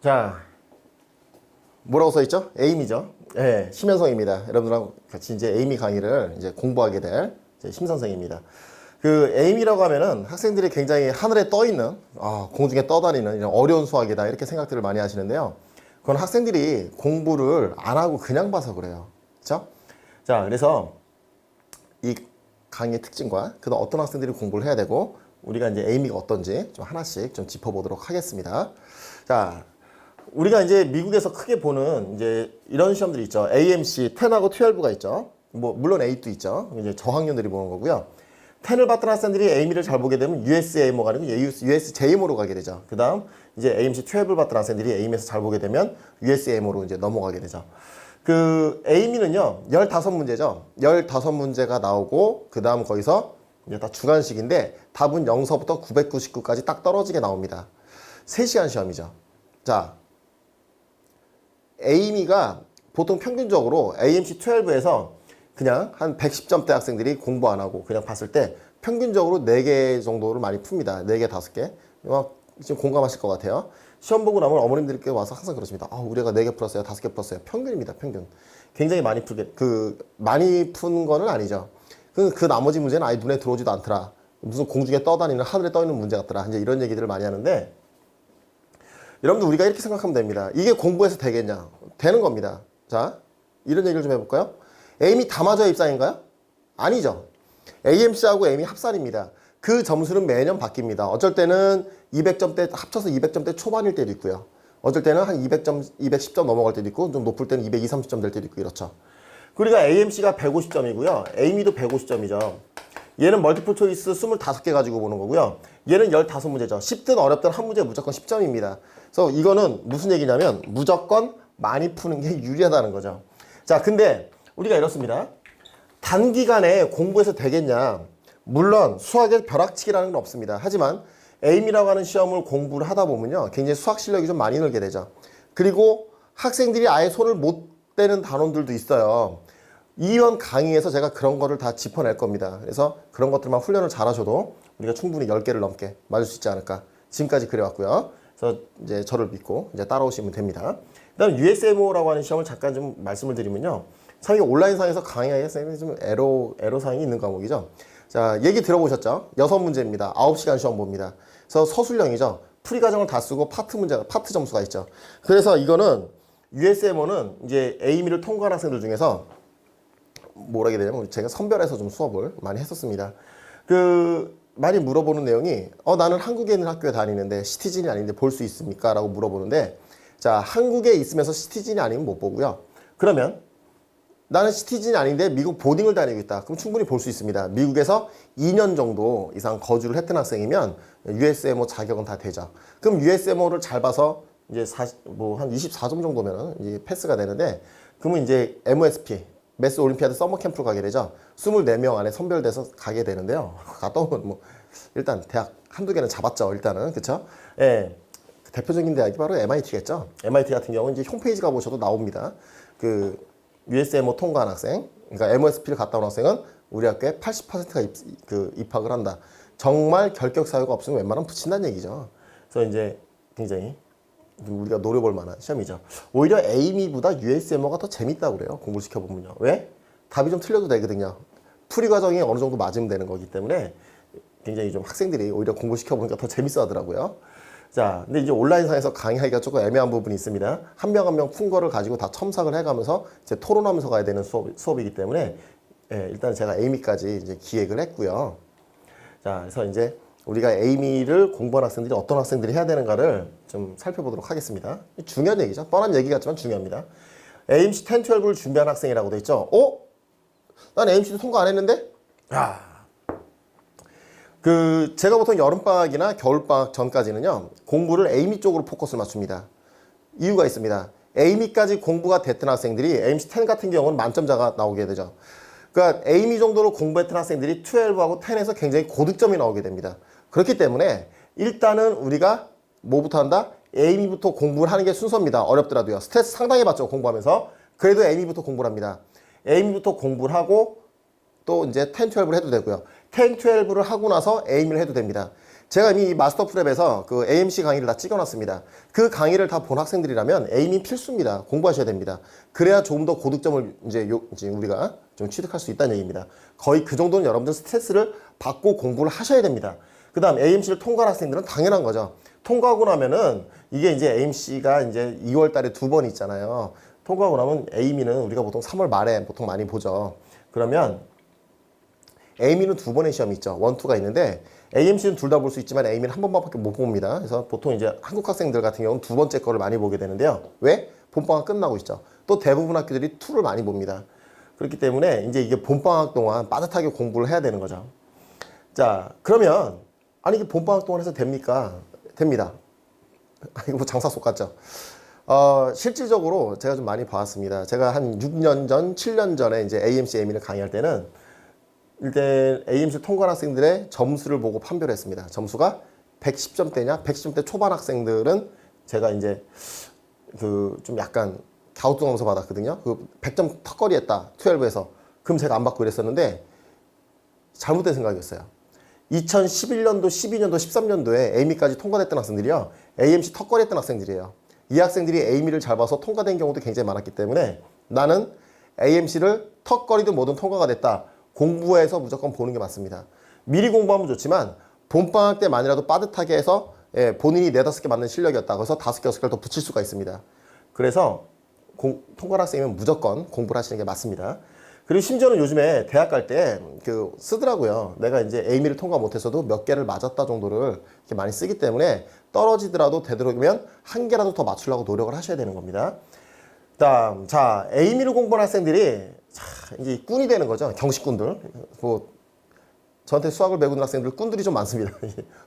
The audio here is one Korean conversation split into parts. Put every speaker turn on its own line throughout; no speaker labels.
자, 뭐라고 써있죠? 에임이죠. 예, 심현성입니다. 여러분들하고 같이 이제 에이미 강의를 이제 공부하게 될 심선생입니다. 그 에임이라고 하면은 학생들이 굉장히 하늘에 떠 있는, 공중에 떠다니는 이런 어려운 수학이다 이렇게 생각들을 많이 하시는데요. 그건 학생들이 공부를 안 하고 그냥 봐서 그래요. 그렇죠? 자, 그래서 이 강의의 특징과 그다음 어떤 학생들이 공부를 해야 되고 우리가 이제 에이미가 어떤지 좀 하나씩 좀 짚어보도록 하겠습니다. 자, 우리가 이제 미국에서 크게 보는 이제 이런 시험들이 있죠. AMC 10하고 12가 있죠. 뭐 물론 8도 있죠. 이제 저학년들이 보는 거고요. 10을 봤던 학생들이 AM를 잘 보게 되면 USAMO가 아니고 USJMO로 가게 되죠. 그 다음 이제 AMC 12를 봤던 학생들이 AM에서 잘 보게 되면 USAMO로 이제 넘어가게 되죠. 그 AM이는요 15문제죠. 15문제가 나오고 그 다음 거기서 이제 다 주관식인데 답은 0서부터 999까지 딱 떨어지게 나옵니다. 3시간 시험이죠. 자, AM이가 보통 평균적으로 AMC 12에서 그냥 한 110점대 학생들이 공부 안 하고 그냥 봤을 때 평균적으로 4개 정도를 많이 풉니다. 4개, 5개. 지금 공감하실 것 같아요. 시험 보고 나면 어머님들께 와서 항상 그러십니다. 우리가 4개 풀었어요. 5개 풀었어요. 평균입니다. 평균. 굉장히 많이 풀게, 많이 푼 거는 아니죠. 그 나머지 문제는 아예 눈에 들어오지도 않더라. 무슨 공중에 떠다니는, 하늘에 떠 있는 문제 같더라. 이제 이런 얘기들을 많이 하는데, 여러분들 우리가 이렇게 생각하면 됩니다. 이게 공부해서 되겠냐? 되는 겁니다. 자, 이런 얘기를 좀 해볼까요? 에임이 다 맞아야 입상인가요? 아니죠. AMC하고 에임이 합산입니다. 그 점수는 매년 바뀝니다. 어쩔 때는 200점대 합쳐서 200점대 초반일 때도 있고요. 어쩔 때는 한 200점, 210점 넘어갈 때도 있고 좀 높을 때는 220, 30점 될 때도 있고 이렇죠. 그러니까 AMC가 150점이고요. 에이미도 150점이죠. 얘는 멀티플 초이스 25개 가지고 보는 거고요. 얘는 15문제죠. 쉽든 어렵든 한 문제 무조건 10점입니다. 그래서 이거는 무슨 얘기냐면 무조건 많이 푸는 게 유리하다는 거죠. 자, 근데 우리가 이렇습니다. 단기간에 공부해서 되겠냐? 물론 수학의 벼락치기라는 건 없습니다. 하지만 에임이라고 하는 시험을 공부를 하다 보면요. 굉장히 수학 실력이 좀 많이 늘게 되죠. 그리고 학생들이 아예 손을 못 대는 단원들도 있어요. 이번 강의에서 제가 그런 거를 다 짚어낼 겁니다. 그래서 그런 것들만 훈련을 잘 하셔도 우리가 충분히 10개를 넘게 맞을 수 있지 않을까. 지금까지 그래왔고요. 그래서 이제 저를 믿고 이제 따라오시면 됩니다. 그 다음 USMO라고 하는 시험을 잠깐 좀 말씀을 드리면요. 참 이게 온라인상에서 강의하기에 좀 애로사항이 있는 과목이죠. 자, 얘기 들어보셨죠? 6문제입니다. 9시간 시험 봅니다. 그래서 서술형이죠. 풀이 과정을 다 쓰고 파트 점수가 있죠. 그래서 이거는 USMO는 이제 에이미를 통과한 학생들 중에서 뭐라 해야 되냐면 제가 선별해서 좀 수업을 많이 했었습니다. 많이 물어보는 내용이 나는 한국에 있는 학교에 다니는데 시티즌이 아닌데 볼 수 있습니까? 라고 물어보는데 자, 한국에 있으면서 시티즌이 아니면 못 보고요. 그러면 나는 시티즌이 아닌데 미국 보딩을 다니고 있다. 그럼 충분히 볼 수 있습니다. 미국에서 2년 정도 이상 거주를 했던 학생이면 USMO 자격은 다 되죠. 그럼 USMO를 잘 봐서 이제 한 24점 정도면 이제 패스가 되는데 그러면 이제 MOSP 매스 올림피아드 서머 캠프로 가게 되죠. 24명 안에 선별돼서 가게 되는데요. 갔다 오면 일단 대학 한두 개는 잡았죠. 일단은. 그쵸? 예. 대표적인 대학이 바로 MIT겠죠. MIT 같은 경우는 이제 홈페이지 가보셔도 나옵니다. USMO 통과한 학생, 그러니까 MOSP를 갔다 온 학생은 우리 학교에 80%가 입학을 한다. 정말 결격 사유가 없으면 웬만하면 붙인다는 얘기죠. 그래서 이제 굉장히 우리가 노려볼 만한 시험이죠. 오히려 에이미보다 USMO가 더 재밌다고 그래요. 공부를 시켜보면요. 왜? 답이 좀 틀려도 되거든요. 풀이 과정이 어느 정도 맞으면 되는 거기 때문에 굉장히 좀 학생들이 오히려 공부 시켜보니까 더 재밌어 하더라고요. 자, 근데 이제 온라인상에서 강의하기가 조금 애매한 부분이 있습니다. 한 명 한 명 푼 거를 가지고 다 첨삭을 해가면서 이제 토론하면서 가야 되는 수업이기 때문에 일단 제가 에이미까지 이제 기획을 했고요. 자, 그래서 이제 우리가 에이미를 공부한 학생들이 어떤 학생들이 해야 되는가를 좀 살펴보도록 하겠습니다. 중요한 얘기죠. 뻔한 얘기 같지만 중요합니다. AMC 10, 12를 준비한 학생이라고 돼 있죠. 난 AMC도 통과 안 했는데? 제가 보통 여름방학이나 겨울방학 전까지는요, 공부를 에이미 쪽으로 포커스를 맞춥니다. 이유가 있습니다. 에이미까지 공부가 됐던 학생들이 AMC 10 같은 경우는 만점자가 나오게 되죠. 그러니까 에이미 정도로 공부했던 학생들이 12하고 10에서 굉장히 고득점이 나오게 됩니다. 그렇기 때문에 일단은 우리가 뭐부터 한다? 에이미부터 공부를 하는 게 순서입니다. 어렵더라도요. 스트레스 상당히 받죠, 공부하면서. 그래도 에이미부터 공부를 합니다. 에이미부터 공부를 하고 또 이제 10, 12를 해도 되고요. 10, 12를 하고 나서 에이미를 해도 됩니다. 제가 이미 이 마스터 프랩에서 그 AMC 강의를 다 찍어놨습니다. 그 강의를 다 본 학생들이라면 에이밍 필수입니다. 공부하셔야 됩니다. 그래야 조금 더 고득점을 이제 우리가 좀 취득할 수 있다는 얘기입니다. 거의 그 정도는 여러분들 스트레스를 받고 공부를 하셔야 됩니다. 그 다음 AMC를 통과한 학생들은 당연한 거죠. 통과하고 나면은 이게 이제 AMC가 이제 2월 달에 2번 있잖아요. 통과하고 나면 에이미는 우리가 보통 3월 말에 보통 많이 보죠. 그러면 에이미는 2번의 시험이 있죠. 1, 2가 있는데 AMC는 둘 다 볼 수 있지만 에이미는 한 번밖에 못 봅니다. 그래서 보통 이제 한국 학생들 같은 경우는 두 번째 거를 많이 보게 되는데요. 왜? 봄방학 끝나고 있죠. 또 대부분 학교들이 2를 많이 봅니다. 그렇기 때문에 이제 이게 봄방학 동안 빠듯하게 공부를 해야 되는 거죠. 자, 그러면 아니 이게 봄방학 동안 해서 됩니까? 됩니다. 이거 뭐 장사 속 같죠? 실질적으로 제가 좀 많이 봐왔습니다. 제가 한 6년 전, 7년 전에 이제 AMC, 에이미를 강의할 때는 일단 AMC 통과한 학생들의 점수를 보고 판별을 했습니다. 점수가 110점대냐? 110점대 초반 학생들은 제가 이제 그 좀 약간 갸우뚱하면서 받았거든요. 그 100점 턱걸이 했다. 12에서. 그럼 제가 안 받고 이랬었는데 잘못된 생각이었어요. 2011년도, 12년도, 13년도에 에이미까지 통과됐던 학생들이요. AMC 턱걸이 했던 학생들이에요. 이 학생들이 에이미를 잘 봐서 통과된 경우도 굉장히 많았기 때문에 나는 AMC를 턱걸이든 뭐든 통과가 됐다. 공부해서 무조건 보는 게 맞습니다. 미리 공부하면 좋지만 봄방학 때만이라도 빠듯하게 해서 본인이 4, 5개 맞는 실력이었다. 그래서 5개, 6개를 더 붙일 수가 있습니다. 그래서 통과 학생이면 무조건 공부를 하시는 게 맞습니다. 그리고 심지어는 요즘에 대학 갈 때 그 쓰더라고요. 내가 이제 에이미를 통과 못했어도 몇 개를 맞았다 정도를 이렇게 많이 쓰기 때문에 떨어지더라도 되도록이면 한 개라도 더 맞추려고 노력을 하셔야 되는 겁니다. 다음, 자, 에이미를 공부한 학생들이 이제 꾼이 되는 거죠. 경식꾼들. 뭐 저한테 수학을 배우는 학생들 꾼들이 좀 많습니다.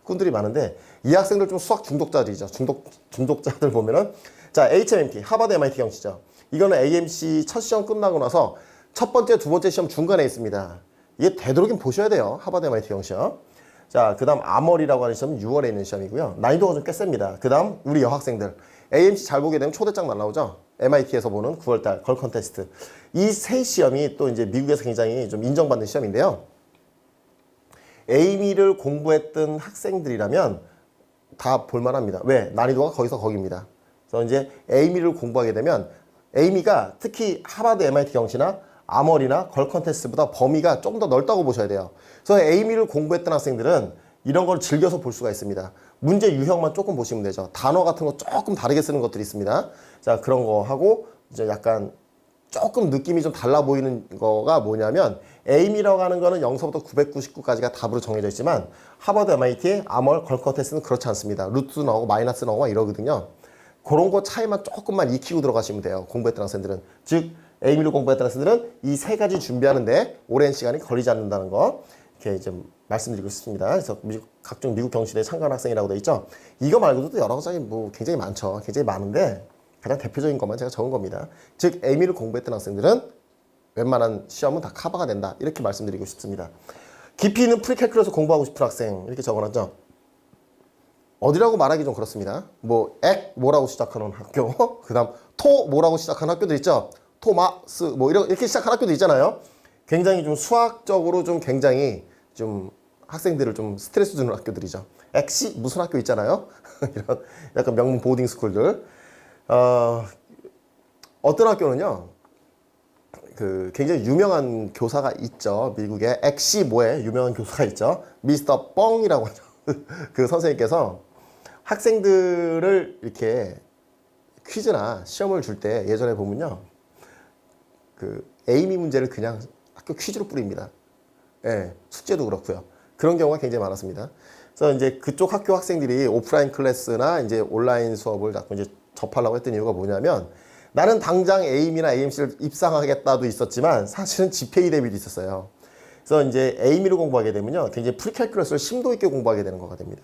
꾼들이 많은데 이 학생들 좀 수학 중독자들이죠. 중독자들 보면은 자, HMMT, 하버드 MIT 경시죠. 이거는 AMC 첫 시험 끝나고 나서 첫 번째, 두 번째 시험 중간에 있습니다. 이게 되도록이면 보셔야 돼요. 하버드 MIT 경시요. 자, 그 다음 아머리라고 하는 시험은 6월에 있는 시험이고요. 난이도가 좀 꽤 셉니다. 그 다음 우리 여학생들. AMC 잘 보게 되면 초대장 날라오죠. MIT에서 보는 9월달 걸 컨테스트. 이 세 시험이 또 이제 미국에서 굉장히 좀 인정받는 시험인데요. 에이미를 공부했던 학생들이라면 다 볼만합니다. 왜? 난이도가 거기서 거기입니다. 그래서 이제 에이미를 공부하게 되면 에이미가 특히 하버드 MIT 경시나 아머리나 걸 컨테스트보다 범위가 조금 더 넓다고 보셔야 돼요. 그래서 에이미를 공부했던 학생들은 이런 걸 즐겨서 볼 수가 있습니다. 문제 유형만 조금 보시면 되죠. 단어 같은 거 조금 다르게 쓰는 것들이 있습니다. 자, 그런 거 하고 이제 약간 조금 느낌이 좀 달라 보이는 거가 뭐냐면 에이미라고 하는 거는 0서부터 999까지가 답으로 정해져 있지만 하버드 MIT, 아멀, 걸 컨테스트는 그렇지 않습니다. 루트도 나오고 마이너스 나오고 이러거든요. 그런 거 차이만 조금만 익히고 들어가시면 돼요. 공부했던 학생들은. 즉 에이미를 공부했던 학생들은 이 세 가지 준비하는데 오랜 시간이 걸리지 않는다는 거 이렇게 좀 말씀드리고 싶습니다. 그래서 각종 미국 경시대에 참가한 학생이라고 돼 있죠. 이거 말고도 여러 가지 뭐 굉장히 많죠. 굉장히 많은데 가장 대표적인 것만 제가 적은 겁니다. 즉 에이미를 공부했던 학생들은 웬만한 시험은 다 커버가 된다. 이렇게 말씀드리고 싶습니다. 깊이 있는 프리캘큘러스 공부하고 싶은 학생 이렇게 적어놨죠. 어디라고 말하기 좀 그렇습니다. 뭐 액 뭐라고 시작하는 학교, 그 다음 토 뭐라고 시작하는 학교들 있죠. 토마스 뭐 이렇게 시작하는 학교도 있잖아요. 굉장히 좀 수학적으로 좀 굉장히 좀 학생들을 좀 스트레스 주는 학교들이죠. 엑시 무슨 학교 있잖아요. 이런 약간 명문 보딩 스쿨들. 어떤 학교는요. 그 굉장히 유명한 교사가 있죠. 미국에 엑시 뭐에 유명한 교사가 있죠. 미스터 뻥이라고 하죠. 그 선생님께서 학생들을 이렇게 퀴즈나 시험을 줄 때 예전에 보면요. 그 에이미 문제를 그냥 학교 퀴즈로 뿌립니다. 예, 숙제도 그렇고요. 그런 경우가 굉장히 많았습니다. 그래서 이제 그쪽 학교 학생들이 오프라인 클래스나 이제 온라인 수업을 자꾸 이제 접하려고 했던 이유가 뭐냐면 나는 당장 에이미나 AMC를 입상하겠다도 있었지만 사실은 집회이 대비도 있었어요. 그래서 이제 에이미를 공부하게 되면요. 굉장히 프리캘큘러스를 심도 있게 공부하게 되는 거가 됩니다.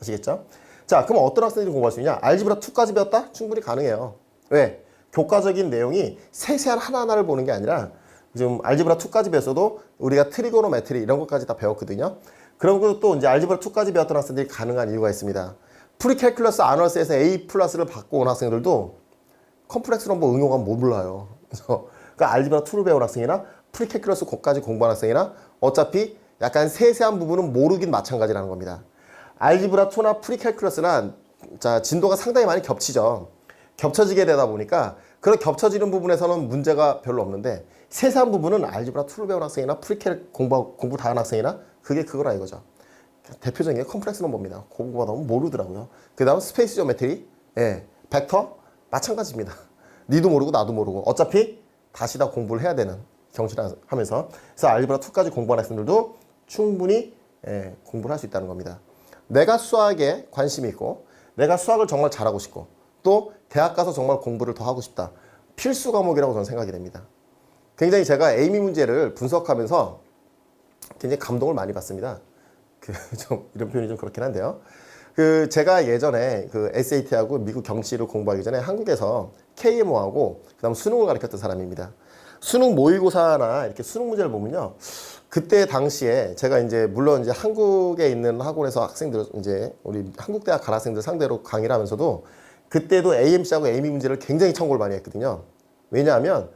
아시겠죠? 자, 그럼 어떤 학생들이 공부할 수 있냐? 알지브라 2까지 배웠다? 충분히 가능해요. 왜? 교과적인 내용이 세세한 하나하나를 보는 게 아니라 지금 알지브라 2까지 배웠어도 우리가 트리고노메트리 이런 것까지 다 배웠거든요. 그리고 또 이제 알지브라 2까지 배웠던 학생들이 가능한 이유가 있습니다. 프리캘큘러스 아너스에서 A 플러스를 받고 온 학생들도 컴플렉스 넘버 응용하면 못 몰라요. 그래서 그러니까 알지브라 2를 배운 학생이나 프리캘큘러스 거까지 공부한 학생이나 어차피 약간 세세한 부분은 모르긴 마찬가지라는 겁니다. 알지브라 2나 프리캘큘러스나 자, 진도가 상당히 많이 겹치죠. 겹쳐지게 되다 보니까 그런 겹쳐지는 부분에서는 문제가 별로 없는데 세세한 부분은 알지브라 2를 배운 학생이나 프리캘 공부 다 한 학생이나 그게 그거라 이거죠. 대표적인 게 컴플렉스 넘버입니다. 공부가 너무 모르더라고요. 그 다음 스페이스 지오메트리, 예, 벡터 마찬가지입니다. 니도 모르고 나도 모르고 어차피 다시 다 공부를 해야 되는 경시하면서 그래서 알지브라 2까지 공부한 학생들도 충분히 공부를 할 수 있다는 겁니다. 내가 수학에 관심이 있고 내가 수학을 정말 잘하고 싶고 또 대학 가서 정말 공부를 더 하고 싶다. 필수 과목이라고 저는 생각이 됩니다. 굉장히 제가 에이미 문제를 분석하면서 굉장히 감동을 많이 받습니다. 좀 이런 표현이 좀 그렇긴 한데요. 제가 예전에 SAT하고 미국 경시를 공부하기 전에 한국에서 KMO하고 그다음 수능을 가르쳤던 사람입니다. 수능 모의고사나 이렇게 수능 문제를 보면요. 그때 당시에 제가 이제 물론 이제 한국에 있는 학원에서 학생들 이제 우리 한국 대학 갈 학생들 상대로 강의를 하면서도 그때도 AMC하고 에이미 문제를 굉장히 참고를 많이 했거든요. 왜냐하면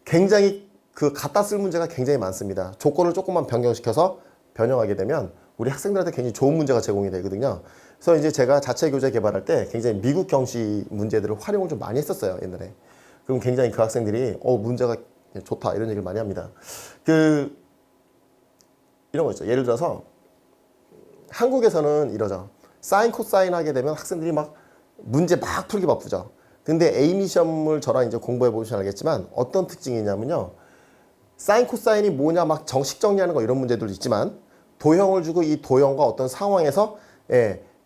굉장히 갖다 쓸 문제가 굉장히 많습니다. 조건을 조금만 변경시켜서 변형하게 되면 우리 학생들한테 굉장히 좋은 문제가 제공이 되거든요. 그래서 이제 제가 자체 교재 개발할 때 굉장히 미국 경시 문제들을 활용을 좀 많이 했었어요, 옛날에. 그럼 굉장히 그 학생들이 문제가 좋다 이런 얘기를 많이 합니다. 이런 거 있죠. 예를 들어서 한국에서는 이러죠. 사인 코사인 하게 되면 학생들이 막 문제 막 풀기 바쁘죠. 근데 에이미 시험을 저랑 이제 공부해 보시면 알겠지만 어떤 특징이 있냐면요. 사인 코사인이 뭐냐 막 정식 정리하는 거 이런 문제들도 있지만 도형을 주고 이 도형과 어떤 상황에서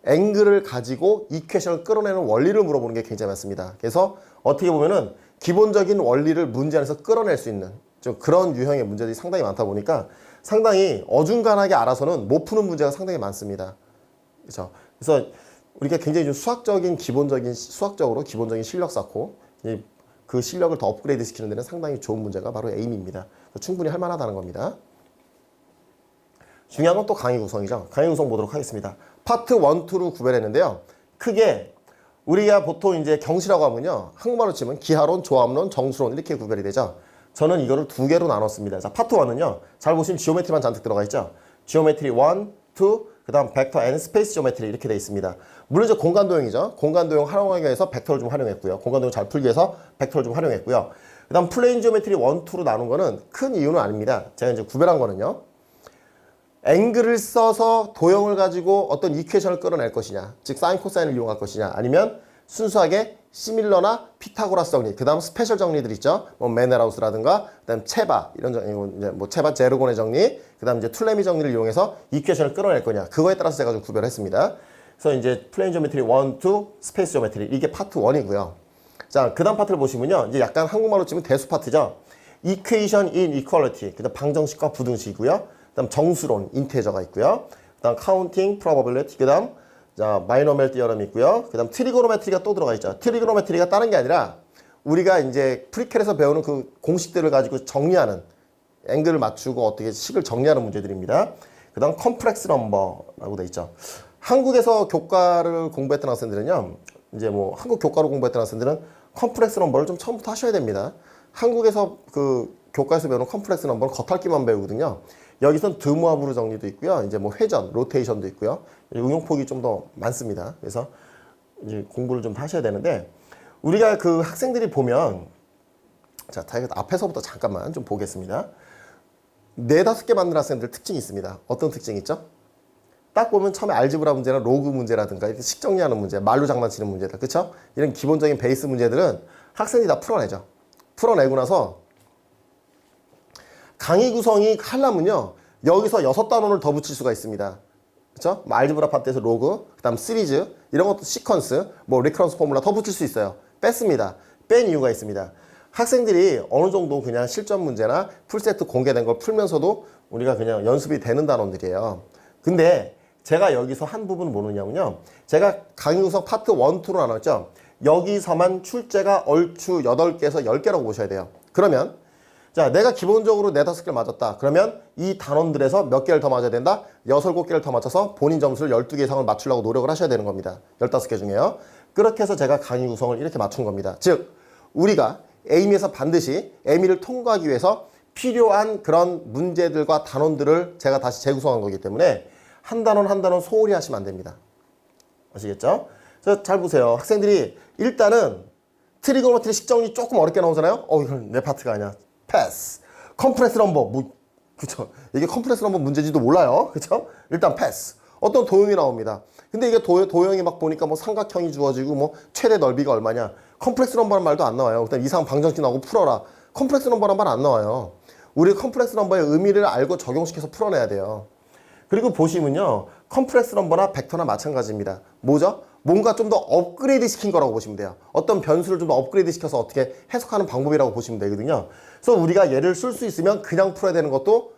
앵글을 가지고 이퀘션을 끌어내는 원리를 물어보는 게 굉장히 많습니다. 그래서 어떻게 보면은 기본적인 원리를 문제 안에서 끌어낼 수 있는 좀 그런 유형의 문제들이 상당히 많다 보니까 상당히 어중간하게 알아서는 못 푸는 문제가 상당히 많습니다. 그렇죠? 그래서 우리가 굉장히 좀 수학적으로 기본적인 실력 쌓고 그 실력을 더 업그레이드 시키는 데는 상당히 좋은 문제가 바로 에이미입니다. 충분히 할 만하다는 겁니다. 중요한 건 또 강의 구성이죠. 강의 구성 보도록 하겠습니다. 파트 1, 2로 구별했는데요. 크게 우리가 보통 이제 경시라고 하면요. 한국말로 치면 기하론, 조합론, 정수론 이렇게 구별이 되죠. 저는 이거를 두 개로 나눴습니다. 자, 파트 1은요. 잘 보시면 지오메트리만 잔뜩 들어가 있죠. 지오메트리 1, 2, 그 다음 벡터 앤 스페이스 지오메트리 이렇게 되어 있습니다. 물론 이제 공간도형이죠. 공간도형 활용하기 위해서 벡터를 좀 활용했고요. 공간도형 잘 풀기 위해서 벡터를 좀 활용했고요. 그 다음 플레인 지오메트리 1, 2로 나눈 거는 큰 이유는 아닙니다. 제가 이제 구별한 거는요. 앵글을 써서 도형을 가지고 어떤 이퀘션을 끌어낼 것이냐, 즉 사인 코사인을 이용할 것이냐, 아니면 순수하게 시밀러나 피타고라스 정리, 그 다음 스페셜 정리들 있죠. 뭐 메네라우스라든가, 그 다음 체바 이런 정리, 뭐 체바 제르곤의 정리, 그 다음 이제 툴레미 정리를 이용해서 이퀘션을 끌어낼 거냐, 그거에 따라서 제가 좀 구별했습니다. 그래서 이제 플레인 지오메트리 1, 2, 스페이스 지오메트리 이게 파트 1이고요. 자, 그 다음 파트를 보시면요, 이제 약간 한국말로 치면 대수 파트죠. 이퀘이션 인 이퀄리티, 그다음 방정식과 부등식이고요. 그다음 정수론, 인테저가 있고요. 그다음 카운팅, 프로버빌리티, 그다음 자 바이노멀 티어럼이 있고요. 그다음 트리고노메트리가 또 들어가 있죠. 트리고노메트리가 다른 게 아니라 우리가 이제 프리켈에서 배우는 그 공식들을 가지고 정리하는 앵글을 맞추고 어떻게 식을 정리하는 문제들입니다. 그다음 컴플렉스 넘버라고 돼 있죠. 한국에서 교과를 공부했던 학생들은요. 이제 뭐 한국 교과로 공부했던 학생들은 컴플렉스 넘버를 좀 처음부터 하셔야 됩니다. 한국에서 교과에서 배우는 컴플렉스 넘버는 겉핥기만 배우거든요. 여기선 드무아브르 정리도 있고요. 이제 뭐 회전, 로테이션도 있고요. 응용폭이 좀 더 많습니다. 그래서 이제 공부를 좀 하셔야 되는데 우리가 그 학생들이 보면 자, 앞에서부터 잠깐만 좀 보겠습니다. 4-5개 만든 학생들 특징이 있습니다. 어떤 특징이 있죠? 딱 보면 처음에 알지브라 문제나 로그 문제라든가 이렇게 식 정리하는 문제, 말로 장난치는 문제들, 그렇죠? 이런 기본적인 베이스 문제들은 학생들이 다 풀어내죠. 풀어내고 나서 강의 구성이 하려면요. 여기서 6단원을 더 붙일 수가 있습니다. 그렇죠? 뭐 알지브라 파트에서 로그, 그다음 시리즈, 이런 것도 시퀀스, 뭐 리커런스 포뮬라 더 붙일 수 있어요. 뺐습니다. 뺀 이유가 있습니다. 학생들이 어느 정도 그냥 실전 문제나 풀세트 공개된 걸 풀면서도 우리가 그냥 연습이 되는 단원들이에요. 근데 제가 여기서 한 부분은 뭐냐면요. 제가 강의 구성 파트 1, 2로 나눴죠. 여기서만 출제가 얼추 8개에서 10개라고 보셔야 돼요. 그러면 자, 내가 기본적으로 4-5개를 맞았다. 그러면 이 단원들에서 몇 개를 더 맞아야 된다? 6, 7개를 더 맞춰서 본인 점수를 12개 이상을 맞추려고 노력을 하셔야 되는 겁니다. 15개 중에요. 그렇게 해서 제가 강의 구성을 이렇게 맞춘 겁니다. 즉, 우리가 에이미에서 반드시 에이미를 통과하기 위해서 필요한 그런 문제들과 단원들을 제가 다시 재구성한 거기 때문에 한 단원 한 단원 소홀히 하시면 안 됩니다. 아시겠죠? 그래서 잘 보세요. 학생들이 일단은 트리고노메트리 식정리 조금 어렵게 나오잖아요. 이건 내 파트가 아니야. 패스. 컴프레스 넘버. 그쵸? 이게 컴프레스 넘버 문제지도 몰라요. 그쵸? 일단 패스. 어떤 도형이 나옵니다. 근데 이게 도형이 막 보니까 뭐 삼각형이 주어지고 뭐 최대 넓이가 얼마냐. 컴플렉스 넘버란 말도 안 나와요. 그다음 이상 방정식 나오고 풀어라. 컴플렉스 넘버란 말 안 나와요. 우리 컴플렉스 넘버의 의미를 알고 적용시켜서 풀어내야 돼요. 그리고 보시면요. 컴플렉스 넘버나 벡터나 마찬가지입니다. 뭐죠? 뭔가 좀 더 업그레이드 시킨 거라고 보시면 돼요. 어떤 변수를 좀 더 업그레이드 시켜서 어떻게 해석하는 방법이라고 보시면 되거든요. 그래서 우리가 얘를 쓸 수 있으면 그냥 풀어야 되는 것도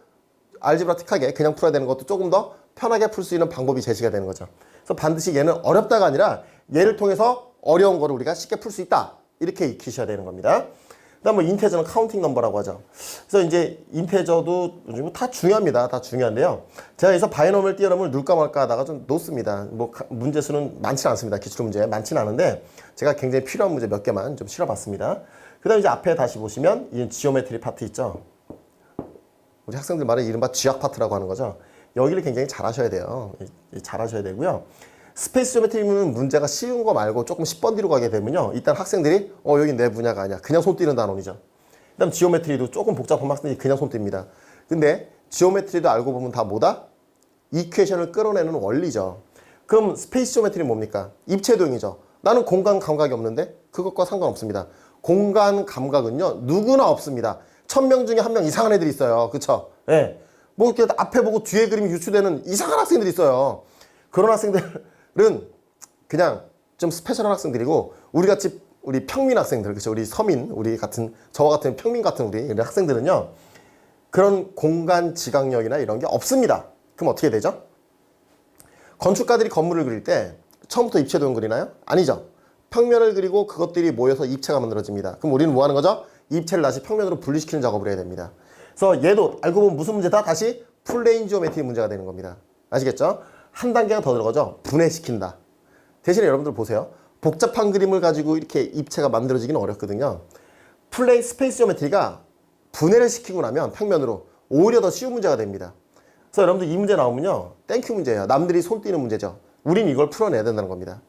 알지브라틱하게 그냥 풀어야 되는 것도 조금 더 편하게 풀 수 있는 방법이 제시가 되는 거죠. 그래서 반드시 얘는 어렵다가 아니라 얘를 통해서 어려운 거를 우리가 쉽게 풀 수 있다. 이렇게 익히셔야 되는 겁니다. 그다음 뭐 인테저는 카운팅 넘버라고 하죠. 그래서 이제 인테저도 다 중요합니다. 다 중요한데요. 제가 여기서 바이노멀 띠어럼을 넣을까 말까 하다가 좀 놓습니다. 뭐 문제 수는 많지는 않습니다. 기출 문제 많지는 않은데 제가 굉장히 필요한 문제 몇 개만 좀 실어봤습니다. 그다음 이제 앞에 다시 보시면 이 지오메트리 파트 있죠. 우리 학생들 말에 이른바 쥐약 파트라고 하는 거죠. 여기를 굉장히 잘 하셔야 돼요. 잘 하셔야 되고요. 스페이스 지오메트리는 문제가 쉬운 거 말고 조금 10번 뒤로 가게 되면요. 일단 학생들이 여기 내 분야가 아니야. 그냥 손 띄는 단원이죠. 그다음 지오메트리도 조금 복잡한 학생들이 그냥 손 띱니다. 근데 지오메트리도 알고 보면 다 뭐다? 이퀘이션을 끌어내는 원리죠. 그럼 스페이스 지오메트리는 뭡니까? 입체 도형이죠. 나는 공간 감각이 없는데 그것과 상관없습니다. 공간 감각은요. 누구나 없습니다. 1000명 중에 1명 이상한 애들이 있어요. 그쵸? 예. 뭐 이렇게 앞에 보고 뒤에 그림이 유추되는 이상한 학생들이 있어요. 그런 학생들은 그냥 좀 스페셜한 학생들이고 우리 평민 학생들, 그쵸? 우리 서민, 우리 같은 저와 같은 평민 같은 우리 학생들은요. 그런 공간 지각력이나 이런 게 없습니다. 그럼 어떻게 되죠? 건축가들이 건물을 그릴 때 처음부터 입체 도형 그리나요? 아니죠. 평면을 그리고 그것들이 모여서 입체가 만들어집니다. 그럼 우리는 뭐 하는 거죠? 입체를 다시 평면으로 분리시키는 작업을 해야 됩니다. 그래서 얘도 알고 보면 무슨 문제다? 다시 플레인 지오메트리 문제가 되는 겁니다. 아시겠죠? 한 단계가 더 들어가죠? 분해시킨다. 대신에 여러분들 보세요. 복잡한 그림을 가지고 이렇게 입체가 만들어지기는 어렵거든요. 플레인 스페이스 지오메트리가 분해를 시키고 나면 평면으로 오히려 더 쉬운 문제가 됩니다. 그래서 여러분들 이 문제 나오면요. 땡큐 문제예요. 남들이 손 띄는 문제죠. 우린 이걸 풀어내야 된다는 겁니다.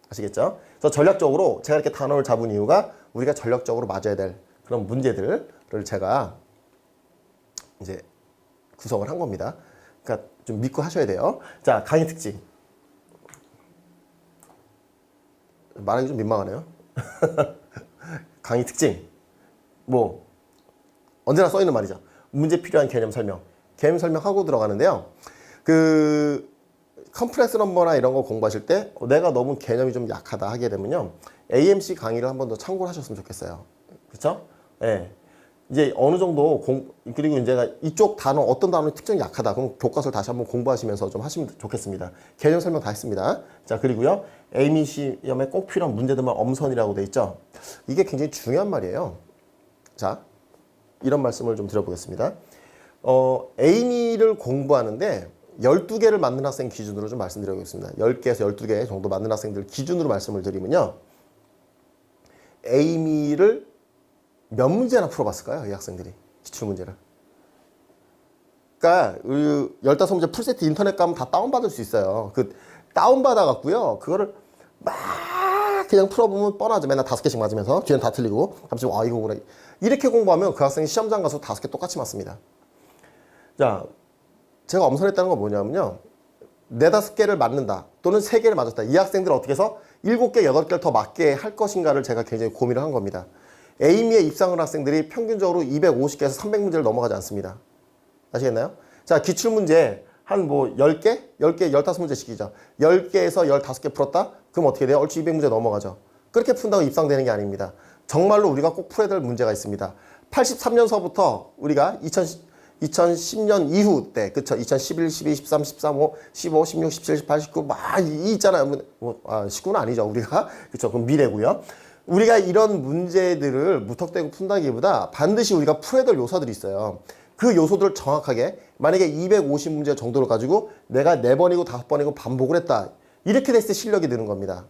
아시겠죠? 그래서 전략적으로 제가 이렇게 단어를 잡은 이유가 우리가 전략적으로 맞아야 될 그런 문제들을 제가 이제 구성을 한 겁니다. 그러니까 좀 믿고 하셔야 돼요. 자, 강의 특징. 말하기 좀 민망하네요. 강의 특징. 뭐 언제나 써 있는 말이죠. 문제 필요한 개념 설명. 개념 설명하고 들어가는데요. 그 컴플렉스 넘버나 이런 거 공부하실 때 내가 너무 개념이 좀 약하다 하게 되면요. AMC 강의를 한 번 더 참고를 하셨으면 좋겠어요. 그렇죠? 예. 이제 어느 정도 그리고 이제 이쪽 단어 어떤 단어의 특징이 약하다. 그럼 교과서를 다시 한번 공부하시면서 좀 하시면 좋겠습니다. 개념 설명 다 했습니다. 자, 그리고요. 에이미 시험에 꼭 필요한 문제들만 엄선이라고 돼 있죠. 이게 굉장히 중요한 말이에요. 자, 이런 말씀을 좀 드려보겠습니다. 에이미를 공부하는데 12개를 맞는 학생 기준으로 좀 말씀드리겠습니다. 10개에서 12개 정도 맞는 학생들 기준으로 말씀을 드리면요. 에이미를 몇 문제나 풀어봤을까요? 이 학생들이 기출문제를. 그러니까 15문제 풀세트 인터넷 가면 다 다운받을 수 있어요. 그 다운받아갖고요. 그거를 막 그냥 풀어보면 뻔하죠. 맨날 5개씩 맞으면서 뒤에는 다 틀리고 잠시 이거 뭐라 이렇게 공부하면 그 학생이 시험장 가서 5개 똑같이 맞습니다. 자, 제가 엄선했다는 건 뭐냐면요. 4-5개를 맞는다. 또는 3개를 맞았다. 이 학생들을 어떻게 해서 7개, 8개를 더 맞게 할 것인가를 제가 굉장히 고민을 한 겁니다. 에이미에 입상한 학생들이 평균적으로 250개에서 300문제를 넘어가지 않습니다. 아시겠나요? 자, 기출문제 한 뭐 10개? 10개, 15문제씩이죠. 10개에서 15개 풀었다? 그럼 어떻게 돼요? 얼추 200문제 넘어가죠. 그렇게 푼다고 입상되는 게 아닙니다. 정말로 우리가 꼭 풀어야 될 문제가 있습니다. 83년서부터 우리가 2010년 이후 때, 그쵸? 2011, 12, 13, 14, 15, 16, 17, 18, 19, 이 있잖아요. 19는 아니죠. 우리가. 그쵸? 그럼 미래고요. 우리가 이런 문제들을 무턱대고 푼다기보다 반드시 우리가 풀어야 될 요소들이 있어요. 그 요소들을 정확하게 만약에 250문제 정도를 가지고 내가 4번이고 5번이고 반복을 했다. 이렇게 됐을 때 실력이 느는 겁니다.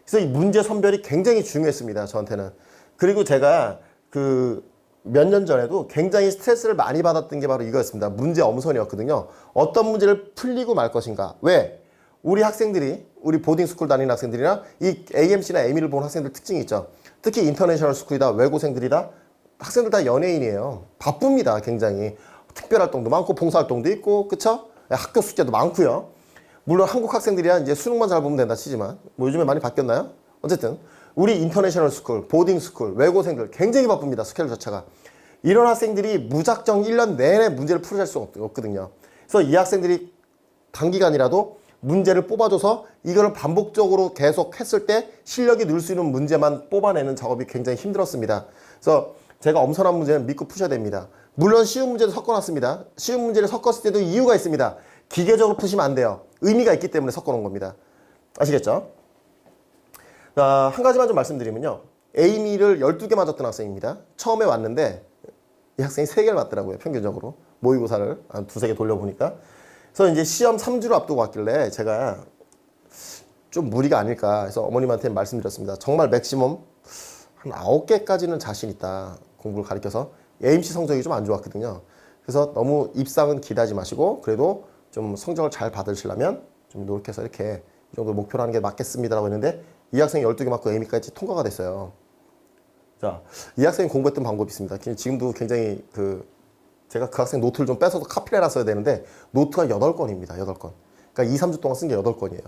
그래서 이 문제 선별이 굉장히 중요했습니다. 저한테는. 그리고 제가 몇 년 전에도 굉장히 스트레스를 많이 받았던 게 바로 이거였습니다. 문제 엄선이었거든요. 어떤 문제를 풀리고 말 것인가. 왜? 우리 학생들이, 우리 보딩스쿨 다니는 학생들이나 이 AMC나 AME를 보는 학생들 특징이 있죠. 특히 인터내셔널 스쿨이다, 외고생들이다, 학생들 다 연예인이에요. 바쁩니다, 굉장히. 특별활동도 많고, 봉사활동도 있고, 그쵸? 학교 숙제도 많고요. 물론 한국 학생들이야 이제 수능만 잘 보면 된다 치지만, 뭐 요즘에 많이 바뀌었나요? 어쨌든, 우리 인터내셔널 스쿨, 보딩 스쿨, 외고생들 굉장히 바쁩니다, 스케줄 자체가. 이런 학생들이 무작정 1년 내내 문제를 풀어낼 수 없거든요. 그래서 이 학생들이 단기간이라도 문제를 뽑아줘서 이거를 반복적으로 계속 했을 때 실력이 늘 수 있는 문제만 뽑아내는 작업이 굉장히 힘들었습니다. 그래서 제가 엄선한 문제는 믿고 푸셔야 됩니다. 물론 쉬운 문제도 섞어놨습니다. 쉬운 문제를 섞었을 때도 이유가 있습니다. 기계적으로 푸시면 안 돼요. 의미가 있기 때문에 섞어놓은 겁니다. 아시겠죠? 한 가지만 좀 말씀드리면요. 에이미를 12개 맞았던 학생입니다. 처음에 왔는데 이 학생이 3개를 맞더라고요. 평균적으로. 모의고사를 한 2-3개 돌려보니까. 그래서 이제 시험 3주를 앞두고 왔길래 제가 좀 무리가 아닐까 해서 어머님한테 말씀드렸습니다. 정말 맥시멈 한 9개까지는 자신 있다. 공부를 가르쳐서. AMC 성적이 좀 안 좋았거든요. 그래서 너무 입상은 기대하지 마시고 그래도 좀 성적을 잘 받으시려면 좀 노력해서 이렇게 이 정도 목표로 하는 게 맞겠습니다라고 했는데 이 학생이 12개 맞고 AMC까지 통과가 됐어요. 자, 이 학생이 공부했던 방법이 있습니다. 지금도 굉장히 제가 그 학생 노트를 좀 뺏어서 카피를 해놨어야 되는데 노트가 8건입니다. 8건. 그러니까 2-3주 동안 쓴 게 8건이에요.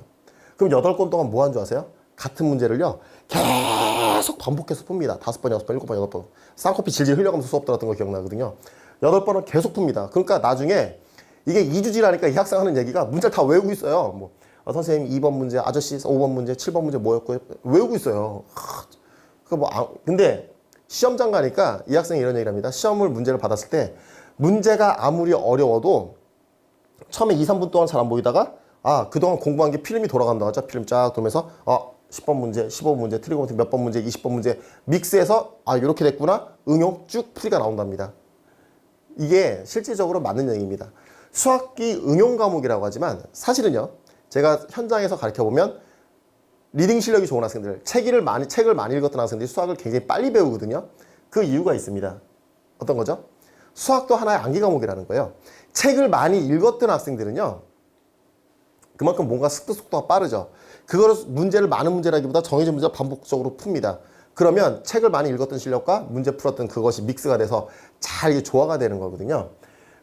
그럼 8건 동안 뭐 한 줄 아세요? 같은 문제를요. 계속 반복해서 풉니다. 5번, 6번, 7번, 8번. 쌍코피 질질 흘려가면서 수업 들었던 거 기억나거든요. 8번은 계속 풉니다. 그러니까 나중에 이게 2주질 하니까 이 학생 하는 얘기가 문제를 다 외우고 있어요. 뭐 선생님 2번 문제, 아저씨 5번 문제, 7번 문제 뭐였고 외우고 있어요. 근데 시험장 가니까 이 학생이 이런 얘기를 합니다. 시험을 문제를 받았을 때 문제가 아무리 어려워도 처음에 2-3분 동안 잘 안 보이다가 그동안 공부한 게 필름이 돌아간다 하죠. 필름 쫙 돌면서 10번 문제, 15번 문제, 트리고노мет리 몇 번 문제, 20번 문제 믹스해서 이렇게 됐구나. 응용 쭉 풀이가 나온답니다. 이게 실질적으로 맞는 얘기입니다. 수학기 응용 과목이라고 하지만 사실은요. 제가 현장에서 가르쳐보면 리딩 실력이 좋은 학생들, 책을 많이 읽었던 학생들이 수학을 굉장히 빨리 배우거든요. 그 이유가 있습니다. 어떤 거죠? 수학도 하나의 암기 과목이라는 거예요. 책을 많이 읽었던 학생들은요. 그만큼 뭔가 속도가 빠르죠. 그거를 많은 문제라기보다 정해진 문제를 반복적으로 풉니다. 그러면 책을 많이 읽었던 실력과 문제 풀었던 그것이 믹스가 돼서 잘 이게 조화가 되는 거거든요.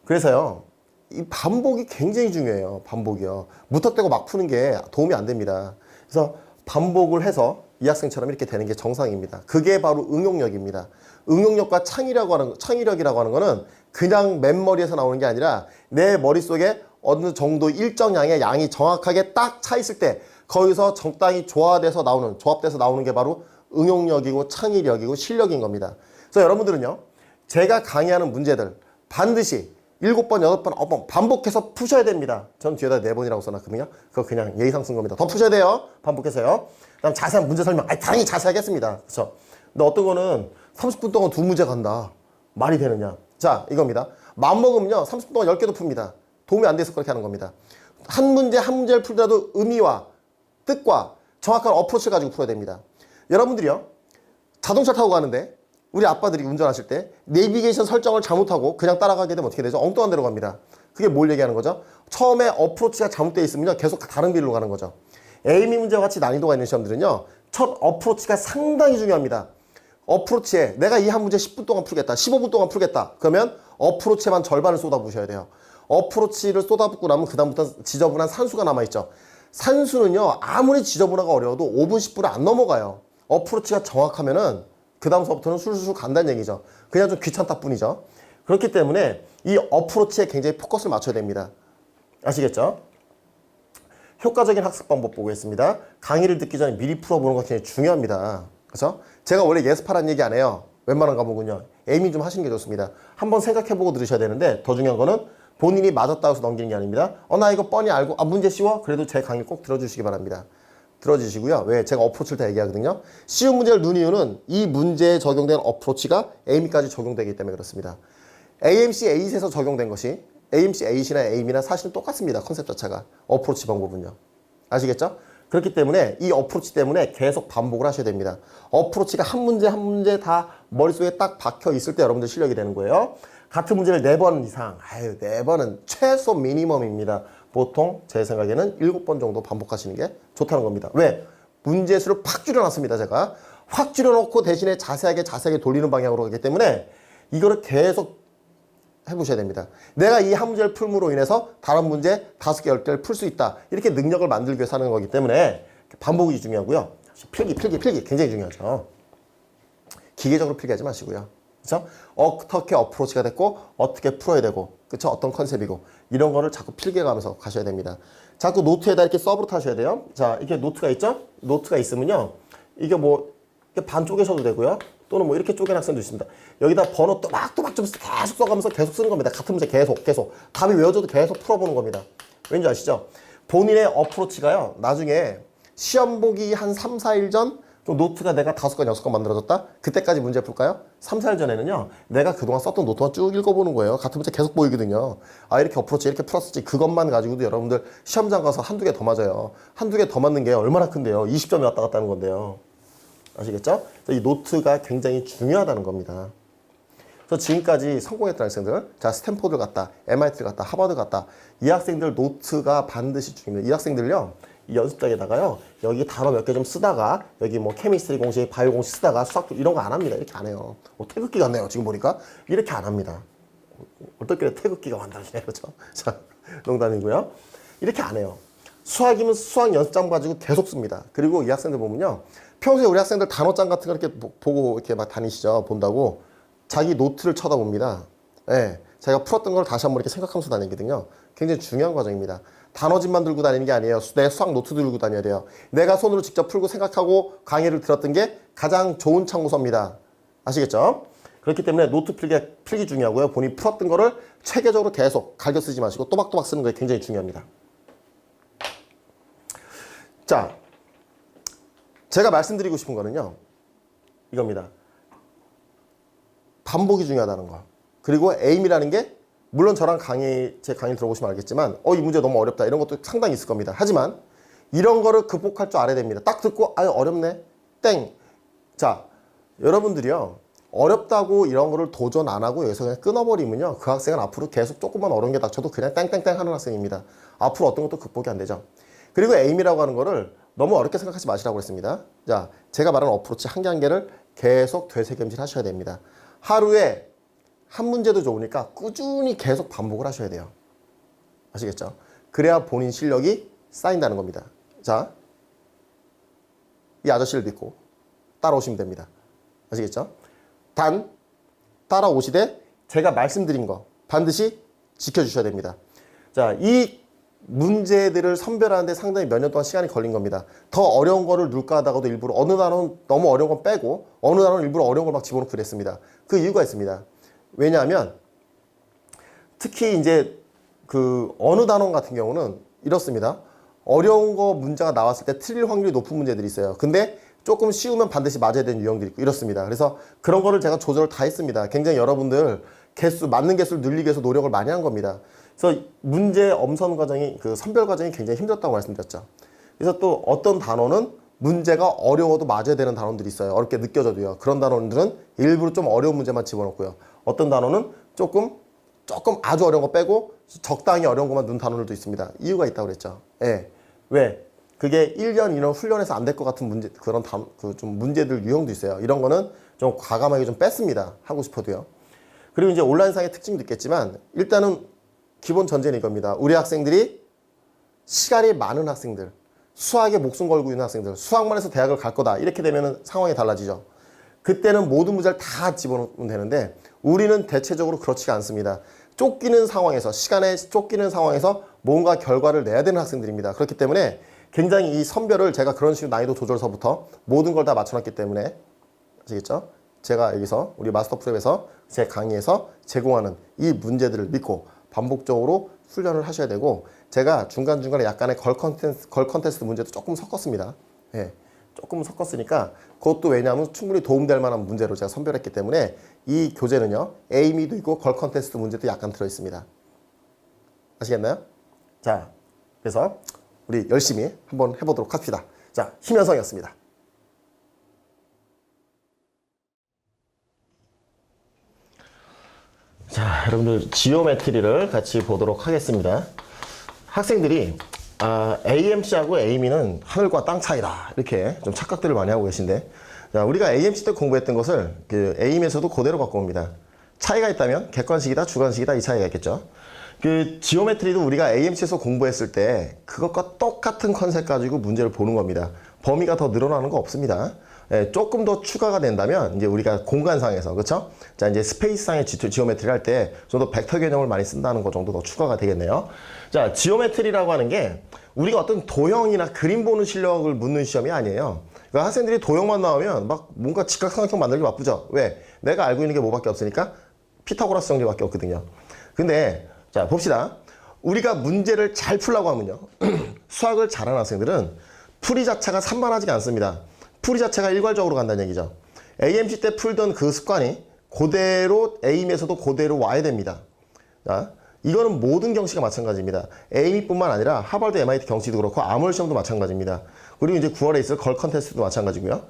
그래서요. 이 반복이 굉장히 중요해요. 반복이요. 무턱대고 막 푸는 게 도움이 안 됩니다. 그래서 반복을 해서 이 학생처럼 이렇게 되는 게 정상입니다. 그게 바로 응용력입니다. 응용력과 창의력이라고 하는 거는 그냥 맨머리에서 나오는 게 아니라 내 머릿속에 어느 정도 일정량의 양이 정확하게 딱 차 있을 때 거기서 적당히 조합돼서 나오는 게 바로 응용력이고 창의력이고 실력인 겁니다. 그래서 여러분들은요. 제가 강의하는 문제들 반드시 7번, 8번, 9번 반복해서 푸셔야 됩니다. 전 뒤에다 4번이라고 써놨거든요. 그거 그냥 예의상 쓴 겁니다. 더 푸셔야 돼요. 반복해서요. 그다음 자세한 문제 설명. 당연히 자세하게 했습니다. 그렇죠? 근데 어떤 거는 30분 동안 2문제 간다. 말이 되느냐. 자, 이겁니다. 마음먹으면요. 30분 동안 10개도 풉니다. 도움이 안 돼서 그렇게 하는 겁니다. 한 문제를 풀더라도 의미와 뜻과 정확한 어프로치를 가지고 풀어야 됩니다. 여러분들이요. 자동차 타고 가는데 우리 아빠들이 운전하실 때 내비게이션 설정을 잘못하고 그냥 따라가게 되면 어떻게 되죠? 엉뚱한 데로 갑니다. 그게 뭘 얘기하는 거죠? 처음에 어프로치가 잘못되어 있으면요. 계속 다른 길로 가는 거죠. 에이미 문제와 같이 난이도가 있는 시험들은요. 첫 어프로치가 상당히 중요합니다. 어프로치에 내가 이 한 문제 10분 동안 풀겠다. 15분 동안 풀겠다. 그러면 어프로치에만 절반을 쏟아부으셔야 돼요. 어프로치를 쏟아붓고 나면 그다음부터 지저분한 산수가 남아있죠. 산수는요. 아무리 지저분하고 어려워도 5분, 10분은 안 넘어가요. 어프로치가 정확하면은 그 다음서부터는 술술 간다는 얘기죠. 그냥 좀 귀찮다 뿐이죠. 그렇기 때문에 이 어프로치에 굉장히 포커스를 맞춰야 됩니다. 아시겠죠? 효과적인 학습 방법 보겠습니다. 강의를 듣기 전에 미리 풀어보는 거 굉장히 중요합니다. 그렇죠? 제가 원래 예습하라는 얘기 안 해요. 웬만한 과목은요. 에이밍 좀 하시는 게 좋습니다. 한번 생각해보고 들으셔야 되는데 더 중요한 거는 본인이 맞았다 해서 넘기는 게 아닙니다. 나 이거 뻔히 알고 문제 쉬워? 그래도 제 강의 꼭 들어주시기 바랍니다. 들어주시고요. 왜? 제가 어프로치를 다 얘기하거든요. 쉬운 문제를 넣은 이유는 이 문제에 적용된 어프로치가 에이미까지 적용되기 때문에 그렇습니다. AMC 에잇에서 적용된 것이 AMC 에잇이나 에이미나 사실은 똑같습니다. 컨셉 자체가. 어프로치 방법은요. 아시겠죠? 그렇기 때문에 이 어프로치 때문에 계속 반복을 하셔야 됩니다. 어프로치가 한 문제 한 문제 다 머릿속에 딱 박혀 있을 때 여러분들 실력이 되는 거예요. 같은 문제를 4번 이상, 4번은 최소 미니멈입니다. 보통 제 생각에는 7번 정도 반복하시는 게 좋다는 겁니다. 왜? 문제수를 팍 줄여놨습니다. 제가 확 줄여놓고 대신에 자세하게 돌리는 방향으로 가기 때문에 이거를 계속 해보셔야 됩니다. 내가 이 한 문제를 풀므로 인해서 다른 문제 5개, 10개를 풀 수 있다. 이렇게 능력을 만들기 위해서 하는 거기 때문에 반복이 중요하고요. 필기 굉장히 중요하죠. 기계적으로 필기하지 마시고요. 그렇죠? 어떻게 어프로치가 됐고 어떻게 풀어야 되고 그렇죠? 어떤 컨셉이고 이런 거를 자꾸 필기해가면서 가셔야 됩니다. 자꾸 노트에다 이렇게 서브로 타셔야 돼요. 자, 이렇게 노트가 있죠? 노트가 있으면요. 이게 뭐 이렇게 반 쪼개셔도 되고요. 또는 뭐 이렇게 쪼개는 학생도 있습니다. 여기다 번호 또박또박 좀 계속 써가면서 계속 쓰는 겁니다. 같은 문제 계속. 답이 외워져도 계속 풀어보는 겁니다. 왠지 아시죠? 본인의 어프로치가요. 나중에 시험 보기 한 3, 4일 전 노트가 내가 5건, 6건 만들어졌다? 그때까지 문제 풀까요? 3, 4일 전에는요. 내가 그동안 썼던 노트만 쭉 읽어보는 거예요. 같은 문제 계속 보이거든요. 아, 이렇게 어프로치 이렇게 풀었을지 그것만 가지고도 여러분들 시험장 가서 한두 개 더 맞아요. 한두 개 더 맞는 게 얼마나 큰데요. 20점이 왔다 갔다 하는 건데요. 아시겠죠? 이 노트가 굉장히 중요하다는 겁니다. 그래서 지금까지 성공했던 학생들, 자, 스탠포드 갔다, MIT를 갔다, 하버드 갔다, 이 학생들 노트가 반드시 중요합니다. 이 학생들요, 이 연습장에다가요, 여기 단어 몇 개 좀 쓰다가, 여기 뭐 케미스트리 공식, 바이오 공식 쓰다가 수학 이런 거 안 합니다. 이렇게 안 해요. 태극기 같네요. 지금 보니까. 이렇게 안 합니다. 어떻게 태극기가 만들어지네요. 그렇죠? 자, 농담이고요. 이렇게 안 해요. 수학이면 수학 연습장 가지고 계속 씁니다. 그리고 이 학생들 보면요. 평소에 우리 학생들 단어장 같은 거 이렇게 보고 이렇게 막 다니시죠. 본다고. 자기 노트를 쳐다봅니다. 예. 자기가 풀었던 걸 다시 한번 이렇게 생각하면서 다니거든요. 굉장히 중요한 과정입니다. 단어집만 들고 다니는 게 아니에요. 내 수학 노트 들고 다녀야 돼요. 내가 손으로 직접 풀고 생각하고 강의를 들었던 게 가장 좋은 참고서입니다. 아시겠죠? 그렇기 때문에 노트 필기 중요하고요. 본인이 풀었던 거를 체계적으로 계속 갈겨 쓰지 마시고 또박또박 쓰는 게 굉장히 중요합니다. 자, 제가 말씀드리고 싶은 거는요. 이겁니다. 반복이 중요하다는 거. 그리고 에임이라는 게 물론 저랑 제 강의 들어보시면 알겠지만 이 문제 너무 어렵다 이런 것도 상당히 있을 겁니다. 하지만 이런 거를 극복할 줄 알아야 됩니다. 딱 듣고 아유 어렵네. 땡. 자, 여러분들이요. 어렵다고 이런 거를 도전 안 하고 여기서 그냥 끊어버리면요. 그 학생은 앞으로 계속 조금만 어려운 게 닥쳐도 그냥 땡땡땡 하는 학생입니다. 앞으로 어떤 것도 극복이 안 되죠. 그리고 에임이라고 하는 거를 너무 어렵게 생각하지 마시라고 했습니다. 자, 제가 말하는 어프로치 한 개 한 개를 계속 되새김질 하셔야 됩니다. 하루에 한 문제도 좋으니까 꾸준히 계속 반복을 하셔야 돼요. 아시겠죠? 그래야 본인 실력이 쌓인다는 겁니다. 자, 이 아저씨를 믿고 따라오시면 됩니다. 아시겠죠? 단, 따라오시되 제가 말씀드린 거 반드시 지켜주셔야 됩니다. 자, 이 문제들을 선별하는데 상당히 몇 년 동안 시간이 걸린 겁니다. 더 어려운 거를 넣을까 하다가도 일부러 어느 단어는 너무 어려운 건 빼고 어느 단어는 일부러 어려운 걸 막 집어넣고 그랬습니다. 그 이유가 있습니다. 왜냐하면 특히 이제 그 어느 단원 같은 경우는 이렇습니다. 어려운 거 문제가 나왔을 때 틀릴 확률이 높은 문제들이 있어요. 근데 조금 쉬우면 반드시 맞아야 되는 유형들이 있고 이렇습니다. 그래서 그런 거를 제가 조절을 다 했습니다. 굉장히 여러분들 맞는 개수를 늘리기 위해서 노력을 많이 한 겁니다. 그래서 문제 엄선 과정이 그 선별 과정이 굉장히 힘들었다고 말씀드렸죠. 그래서 또 어떤 단어는 문제가 어려워도 맞아야 되는 단원들이 있어요. 어렵게 느껴져도요. 그런 단원들은 일부러 좀 어려운 문제만 집어넣고요. 어떤 단어는 조금 아주 어려운 거 빼고 적당히 어려운 것만 넣은 단어들도 있습니다. 이유가 있다고 그랬죠. 예. 왜? 그게 1년 이런 훈련해서 안 될 것 같은 문제, 그런 좀 문제들 유형도 있어요. 이런 거는 좀 과감하게 좀 뺐습니다. 하고 싶어도요. 그리고 이제 온라인상의 특징도 있겠지만 일단은 기본 전제는 이겁니다. 우리 학생들이 시간이 많은 학생들, 수학에 목숨 걸고 있는 학생들, 수학만 해서 대학을 갈 거다. 이렇게 되면 상황이 달라지죠. 그때는 모든 문제를 다 집어넣으면 되는데 우리는 대체적으로 그렇지가 않습니다. 쫓기는 상황에서, 시간에 쫓기는 상황에서 뭔가 결과를 내야 되는 학생들입니다. 그렇기 때문에 굉장히 이 선별을 제가 그런 식으로 난이도 조절서부터 모든 걸 다 맞춰놨기 때문에 아시겠죠? 제가 여기서 우리 마스터 프랩에서 제 강의에서 제공하는 이 문제들을 믿고 반복적으로 훈련을 하셔야 되고 제가 중간중간에 약간의 걸 컨테스트 문제도 조금 섞었습니다. 예, 조금 섞었으니까 그것도 왜냐하면 충분히 도움될 만한 문제로 제가 선별했기 때문에 이 교재는요. 에이미도 있고 걸 컨테스트 문제도 약간 들어있습니다. 아시겠나요? 자, 그래서 우리 열심히 한번 해보도록 합시다. 자, 심현성이었습니다. 자, 여러분들 지오메트리를 같이 보도록 하겠습니다. 학생들이 AMC하고 AME는 하늘과 땅 차이다, 이렇게 좀 착각들을 많이 하고 계신데, 자, 우리가 AMC 때 공부했던 것을 그 AM에서도 그대로 갖고 옵니다. 차이가 있다면 객관식이다, 주관식이다, 이 차이가 있겠죠. 그 지오메트리도 우리가 AMC에서 공부했을 때 그것과 똑같은 컨셉 가지고 문제를 보는 겁니다. 범위가 더 늘어나는 거 없습니다. 예, 조금 더 추가가 된다면 이제 우리가 공간상에서, 그렇죠? 자, 이제 스페이스상의 지오메트리 할 때 좀 더 벡터 개념을 많이 쓴다는 것 정도 더 추가가 되겠네요. 자, 지오메트리라고 하는 게 우리가 어떤 도형이나 그림 보는 실력을 묻는 시험이 아니에요. 그러니까 학생들이 도형만 나오면 막 뭔가 직각삼각형 만들기 바쁘죠. 왜? 내가 알고 있는 게 뭐밖에 없으니까 피타고라스 정리밖에 없거든요. 근데 자, 봅시다. 우리가 문제를 잘 풀려고 하면요. 수학을 잘하는 학생들은 풀이 자체가 산만하지가 않습니다. 풀이 자체가 일괄적으로 간다는 얘기죠. AMC 때 풀던 그 습관이 그대로 AIM에서도 그대로 와야 됩니다. 자, 이거는 모든 경시가 마찬가지입니다. AIM뿐만 아니라 하버드, MIT 경시도 그렇고 아몰 시험도 마찬가지입니다. 그리고 이제 9월에 있을 걸 컨테스트도 마찬가지고요.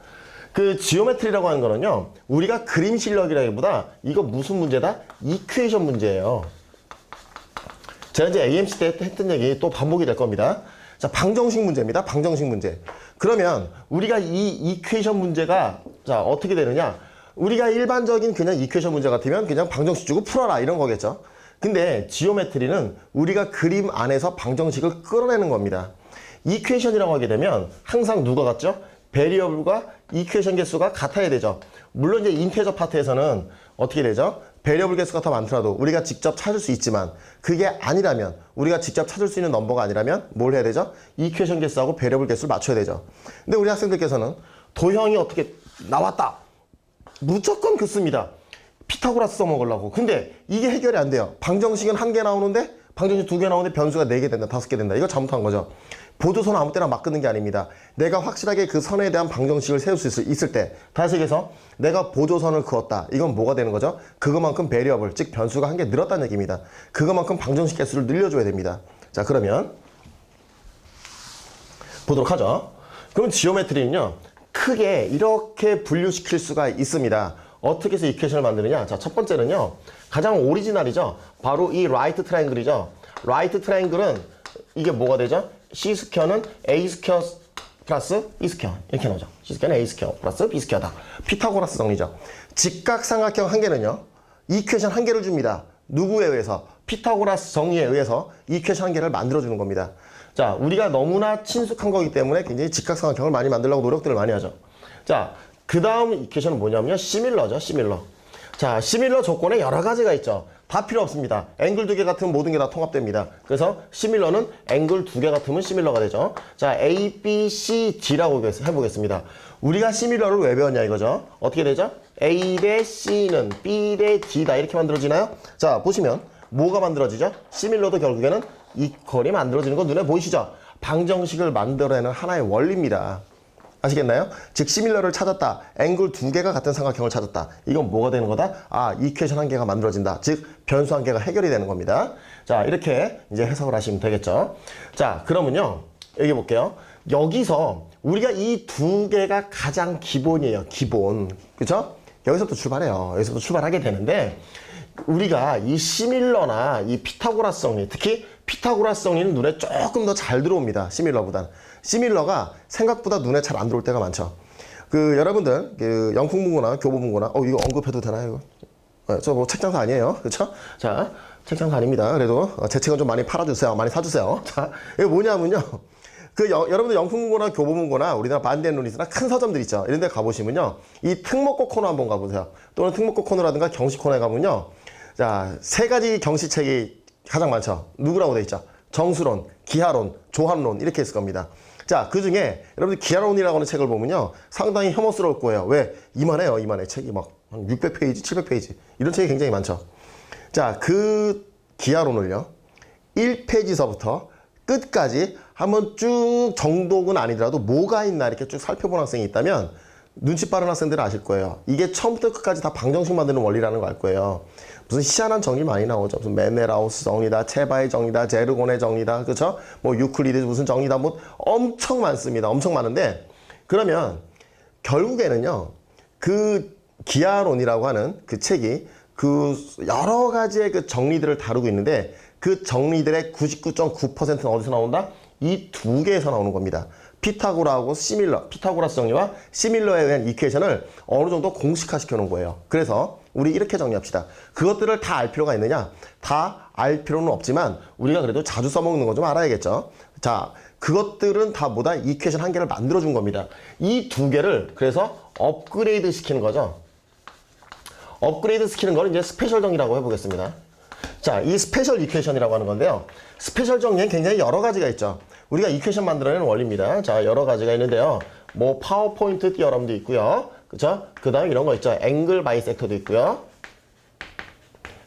그 지오메트리라고 하는 거는요, 우리가 그림 실력이라기보다 이거 무슨 문제다? 이퀘이션 문제예요. 제가 이제 AMC 때 했던 얘기 또 반복이 될 겁니다. 자, 방정식 문제입니다. 방정식 문제. 그러면 우리가 이 이퀘이션 문제가 자, 어떻게 되느냐? 우리가 일반적인 그냥 이퀘이션 문제 같으면 그냥 방정식 주고 풀어라, 이런 거겠죠. 근데 지오메트리는 우리가 그림 안에서 방정식을 끌어내는 겁니다. 이퀘이션이라고 하게 되면 항상 누가 같죠? 베리어블과 이퀘이션 개수가 같아야 되죠. 물론 이제 인테저 파트에서는 어떻게 되죠? 베리어블 개수가 더 많더라도 우리가 직접 찾을 수 있지만, 그게 아니라면, 우리가 직접 찾을 수 있는 넘버가 아니라면 뭘 해야 되죠? 이퀘이션 개수하고 베리어블 개수를 맞춰야 되죠. 근데 우리 학생들께서는 도형이 어떻게 나왔다, 무조건 긋습니다. 피타고라스 써먹으려고. 근데 이게 해결이 안 돼요. 방정식은 1개 나오는데 방정식 2개 나오는데 변수가 4개 된다, 5개 된다. 이거 잘못한 거죠. 보조선 아무 때나 막 긋는 게 아닙니다. 내가 확실하게 그 선에 대한 방정식을 세울 수 있을 때, 다시 얘기해서 내가 보조선을 그었다. 이건 뭐가 되는 거죠? 그거만큼 베리어블, 즉 변수가 1개 늘었다는 얘기입니다. 그거만큼 방정식 개수를 늘려줘야 됩니다. 자, 그러면 보도록 하죠. 그럼 지오메트리는요, 크게 이렇게 분류시킬 수가 있습니다. 어떻게 해서 이퀘이션을 만드느냐? 자, 첫 번째는요, 가장 오리지널이죠. 바로 이 라이트 트라이앵글이죠. 라이트 트라이앵글은 이게 뭐가 되죠? C 스퀘어는 A 스퀘어 플러스 B 스퀘어, 이렇게 나오죠. C 스퀘어는 A 스퀘어 플러스 B 스퀘어다. 피타고라스 정리죠. 직각삼각형 1개는요, 이퀘이션 1개를 줍니다. 누구에 의해서? 피타고라스 정리에 의해서 이퀘이션 1개를 만들어주는 겁니다. 자, 우리가 너무나 친숙한 거기 때문에 굉장히 직각삼각형을 많이 만들려고 노력들을 많이 하죠. 자, 그 다음 이퀘이션은 뭐냐면요, 시밀러죠. 시밀러. 자, 시밀러 조건에 여러 가지가 있죠. 다 필요 없습니다. 앵글 2개 같으면 모든 게 다 통합됩니다. 그래서 시밀러는 앵글 2개 같으면 시밀러가 되죠. 자, A, B, C, D라고 해보겠습니다. 우리가 시밀러를 왜 배웠냐 이거죠. 어떻게 되죠? A 대 C는 B 대 D다, 이렇게 만들어지나요? 자, 보시면 뭐가 만들어지죠? 시밀러도 결국에는 이퀄이 만들어지는 거 눈에 보이시죠? 방정식을 만들어내는 하나의 원리입니다. 아시겠나요? 즉 시밀러를 찾았다. 앵글 2개가 같은 삼각형을 찾았다. 이건 뭐가 되는 거다? 아, 이퀘이션 1개가 만들어진다. 즉 변수 1개가 해결이 되는 겁니다. 자, 이렇게 이제 해석을 하시면 되겠죠. 자, 그러면요, 여기 볼게요. 여기서 우리가 이 2개가 가장 기본이에요. 기본. 그렇죠? 여기서부터 출발해요. 여기서부터 출발하게 되는데, 우리가 이 시밀러나 이 피타고라스 정리, 특히 피타고라스 정리는 눈에 조금 더 잘 들어옵니다. 시밀러보다는. 시밀러가 생각보다 눈에 잘 안 들어올 때가 많죠. 그 여러분들 그 영풍문고나 교보문고나 이거 언급해도 되나요? 이거? 저 뭐 책장사 아니에요, 그렇죠? 자, 책장사 아닙니다. 그래도 제 책은 좀 많이 팔아주세요, 많이 사주세요. 자, 이게 뭐냐면요, 그 여러분들 영풍문고나 교보문고나 우리나라 반대논리스나 큰 서점들 있죠. 이런 데 가보시면요, 이 특목고 코너 한번 가보세요. 또는 특목고 코너라든가 경시 코너에 가면요, 자, 3가지 경시책이 가장 많죠. 누구라고 돼 있죠? 정수론, 기하론, 조합론, 이렇게 있을 겁니다. 자, 그 중에 여러분들 기하론이라고 하는 책을 보면요, 상당히 혐오스러울 거예요. 왜? 이만해요. 이만해. 책이 막 600페이지, 700페이지. 이런 책이 굉장히 많죠. 자, 그 기하론을요, 1페이지서부터 끝까지 한번 쭉, 정독은 아니더라도 뭐가 있나 이렇게 쭉 살펴본 학생이 있다면 눈치 빠른 학생들은 아실 거예요. 이게 처음부터 끝까지 다 방정식 만드는 원리라는 거 알 거예요. 무슨 희한한 정리 많이 나오죠. 무슨 메네라우스 정리다, 체바의 정리다, 제르곤의 정리다, 그렇죠? 뭐 유클리드 무슨 정리다, 뭐 엄청 많습니다. 엄청 많은데 그러면 결국에는요, 그 기하론이라고 하는 그 책이 그 여러 가지의 그 정리들을 다루고 있는데 그 정리들의 99.9%는 어디서 나온다? 이 두 개에서 나오는 겁니다. 피타고라하고 피타고라스 정리와 시밀러에 의한 이퀘이션을 어느 정도 공식화 시켜 놓은 거예요. 그래서 우리 이렇게 정리합시다. 그것들을 다 알 필요가 있느냐? 다 알 필요는 없지만 우리가 그래도 자주 써먹는 거 좀 알아야겠죠. 자, 그것들은 다 뭐다? 이퀘이션 한 개를 만들어 준 겁니다. 이 두 개를 그래서 업그레이드 시키는 거죠. 업그레이드 시키는 걸 이제 스페셜 정리라고 해보겠습니다. 자, 이 스페셜 이퀘이션이라고 하는 건데요. 스페셜 정리엔 굉장히 여러 가지가 있죠. 우리가 이퀘이션 만들어내는 원리입니다. 자, 여러 가지가 있는데요. 뭐 파워포인트 디어럼도 있고요. 그쵸? 그 다음 이런 거 있죠. 앵글 바이섹터도 있고요.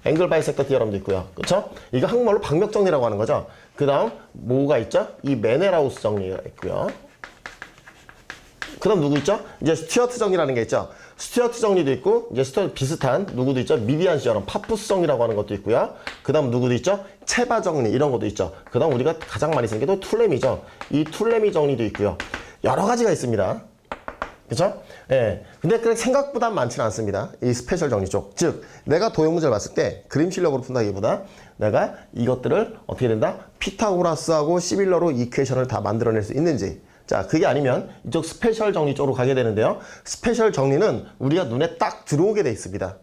앵글 바이섹터 디어럼도 있고요. 그쵸? 이거 한국말로 박력 정리라고 하는 거죠. 그 다음 뭐가 있죠? 이 메네라우스 정리가 있고요. 그 다음 누구 있죠? 이제 스튜어트 정리라는 게 있죠. 스튜어트 정리도 있고, 이제 스튜어트 비슷한 누구도 있죠. 미디안 시어럼, 파푸스 정리라고 하는 것도 있고요. 그 다음 누구도 있죠. 체바 정리, 이런 것도 있죠. 그 다음 우리가 가장 많이 쓰는 게 또 툴레미죠. 이 툴레미 정리도 있고요. 여러 가지가 있습니다. 그쵸? 예. 근데 생각보다 많지는 않습니다. 이 스페셜 정리 쪽. 즉, 내가 도형 문제를 봤을 때 그림 실력으로 푼다기보다 내가 이것들을 어떻게 된다? 피타고라스하고 시밀러로 이퀘이션을 다 만들어낼 수 있는지. 자, 그게 아니면 이쪽 스페셜 정리 쪽으로 가게 되는데요. 스페셜 정리는 우리가 눈에 딱 들어오게 돼 있습니다.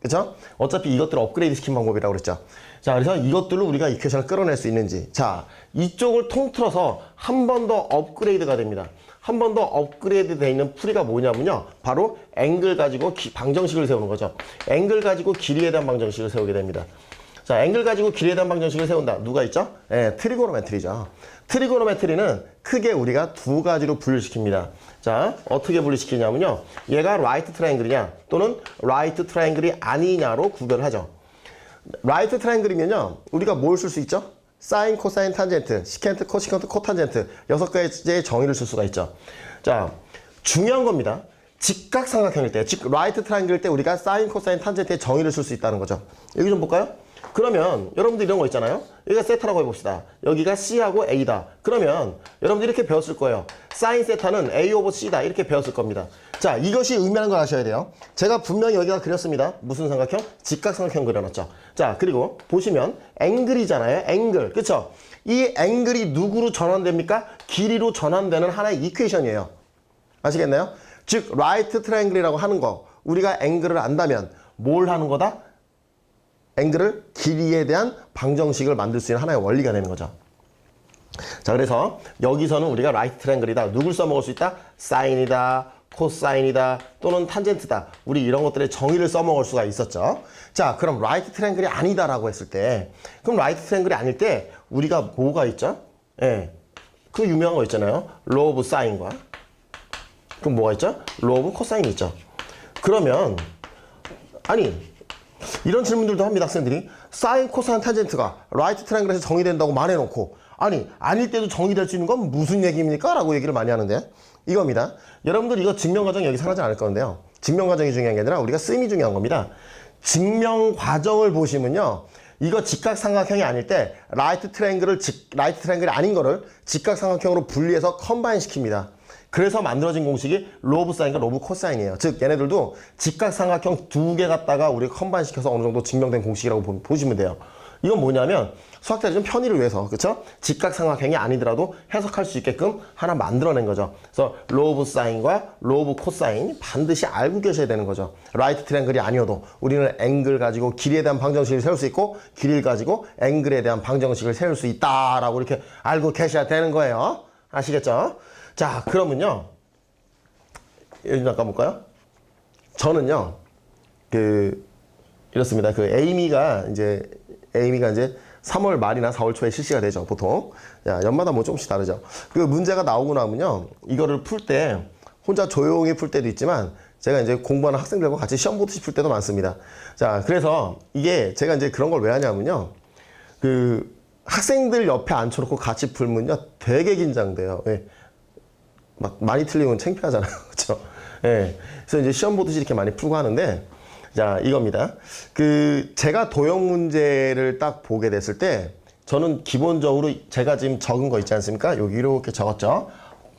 그쵸? 어차피 이것들을 업그레이드 시킨 방법이라고 그랬죠. 자, 그래서 이것들로 우리가 이퀘이션을 끌어낼 수 있는지. 자, 이쪽을 통틀어서 한 번 더 업그레이드가 됩니다. 한 번 더 업그레이드 되어 있는 풀이가 뭐냐면요. 바로 앵글 가지고 방정식을 세우는 거죠. 앵글 가지고 길이에 대한 방정식을 세우게 됩니다. 자, 앵글 가지고 길이에 대한 방정식을 세운다. 누가 있죠? 예, 트리고노메트리죠. 트리고노메트리는 크게 우리가 두 가지로 분류시킵니다. 자, 어떻게 분류시키냐면요. 얘가 라이트 트라이앵글이냐 또는 라이트 트라이앵글이 아니냐로 구별을 하죠. 라이트 트라이앵글이면요. 우리가 뭘 쓸 수 있죠? 사인, 코사인, 탄젠트, 시켄트, 코시컨트, 코탄젠트 6가지의 정의를 쓸 수가 있죠. 자, 중요한 겁니다. 직각삼각형일 때, 즉 라이트 트라이앵글일 때 우리가 사인, 코사인, 탄젠트의 정의를 쓸 수 있다는 거죠. 여기 좀 볼까요? 그러면 여러분들 이런 거 있잖아요. 여기가 세타라고 해봅시다. 여기가 C하고 A다. 그러면 여러분들 이렇게 배웠을 거예요. 사인 세타는 A 오버 C다. 이렇게 배웠을 겁니다. 자, 이것이 의미하는 걸 아셔야 돼요. 제가 분명히 여기가 그렸습니다. 무슨 삼각형? 직각삼각형 그려놨죠. 자, 그리고 보시면 앵글이잖아요. 앵글. 그쵸? 이 앵글이 누구로 전환됩니까? 길이로 전환되는 하나의 이퀘이션이에요. 아시겠나요? 즉 라이트 트라이앵글이라고 하는 거, 우리가 앵글을 안다면 뭘 하는 거다? 앵글을 길이에 대한 방정식을 만들 수 있는 하나의 원리가 되는 거죠. 자, 그래서 여기서는 우리가 라이트 트라이앵글이다. 누굴 써먹을 수 있다? 사인이다, 코사인이다, 또는 탄젠트다. 우리 이런 것들의 정의를 써먹을 수가 있었죠. 자, 그럼 라이트 트라이앵글이 아니다라고 했을 때, 그럼 라이트 트라이앵글이 아닐 때 우리가 뭐가 있죠? 예, 그 유명한 거 있잖아요. 로 오브 사인과, 그럼 뭐가 있죠? 로 오브 코사인이 있죠. 그러면 아니, 이런 질문들도 합니다. 학생들이 사인, 코사인, 탄젠트가 라이트 트라이앵글에서 정의된다고 말해놓고 아니, 아닐 때도 정의될 수 있는 건 무슨 얘기입니까? 라고 얘기를 많이 하는데 이겁니다. 여러분들 이거 증명과정 여기 사라지 않을 건데요. 증명과정이 중요한 게 아니라 우리가 쓰임이 중요한 겁니다. 증명과정을 보시면요. 이거 직각삼각형이 아닐 때 라이트 트라이앵글이 아닌 거를 직각삼각형으로 분리해서 컴바인 시킵니다. 그래서 만들어진 공식이 로 오브 사인과 로 오브 코사인이에요. 즉 얘네들도 직각삼각형 두 개 갖다가 우리가 컴바인 시켜서 어느 정도 증명된 공식이라고 보시면 돼요. 이건 뭐냐면 수학자들이 좀 편의를 위해서, 그쵸? 직각삼각형이 아니더라도 해석할 수 있게끔 하나 만들어낸 거죠. 그래서 로 오브 사인과 로 오브 코사인 반드시 알고 계셔야 되는 거죠. 라이트 트라이앵글이 아니어도 우리는 앵글 가지고 길이에 대한 방정식을 세울 수 있고 길이를 가지고 앵글에 대한 방정식을 세울 수 있다라고 이렇게 알고 계셔야 되는 거예요. 아시겠죠? 자, 그러면요. 여기 잠깐 볼까요? 저는요. 이렇습니다. 에이미가 이제 3월 말이나 4월 초에 실시가 되죠, 보통. 야, 연마다 뭐 조금씩 다르죠. 그 문제가 나오고 나면요. 이거를 풀 때 혼자 조용히 풀 때도 있지만 제가 이제 공부하는 학생들과 같이 시험 보듯이 풀 때도 많습니다. 자, 그래서 이게 제가 이제 그런 걸 왜 하냐면요. 학생들 옆에 앉혀놓고 같이 풀면요. 되게 긴장돼요. 예. 막 많이 틀리면 창피하잖아요. 그렇죠? 예. 그래서 이제 시험 보듯이 이렇게 많이 풀고 하는데, 자, 이겁니다. 제가 도형 문제를 딱 보게 됐을 때, 저는 기본적으로 제가 지금 적은 거 있지 않습니까? 여기 이렇게 적었죠.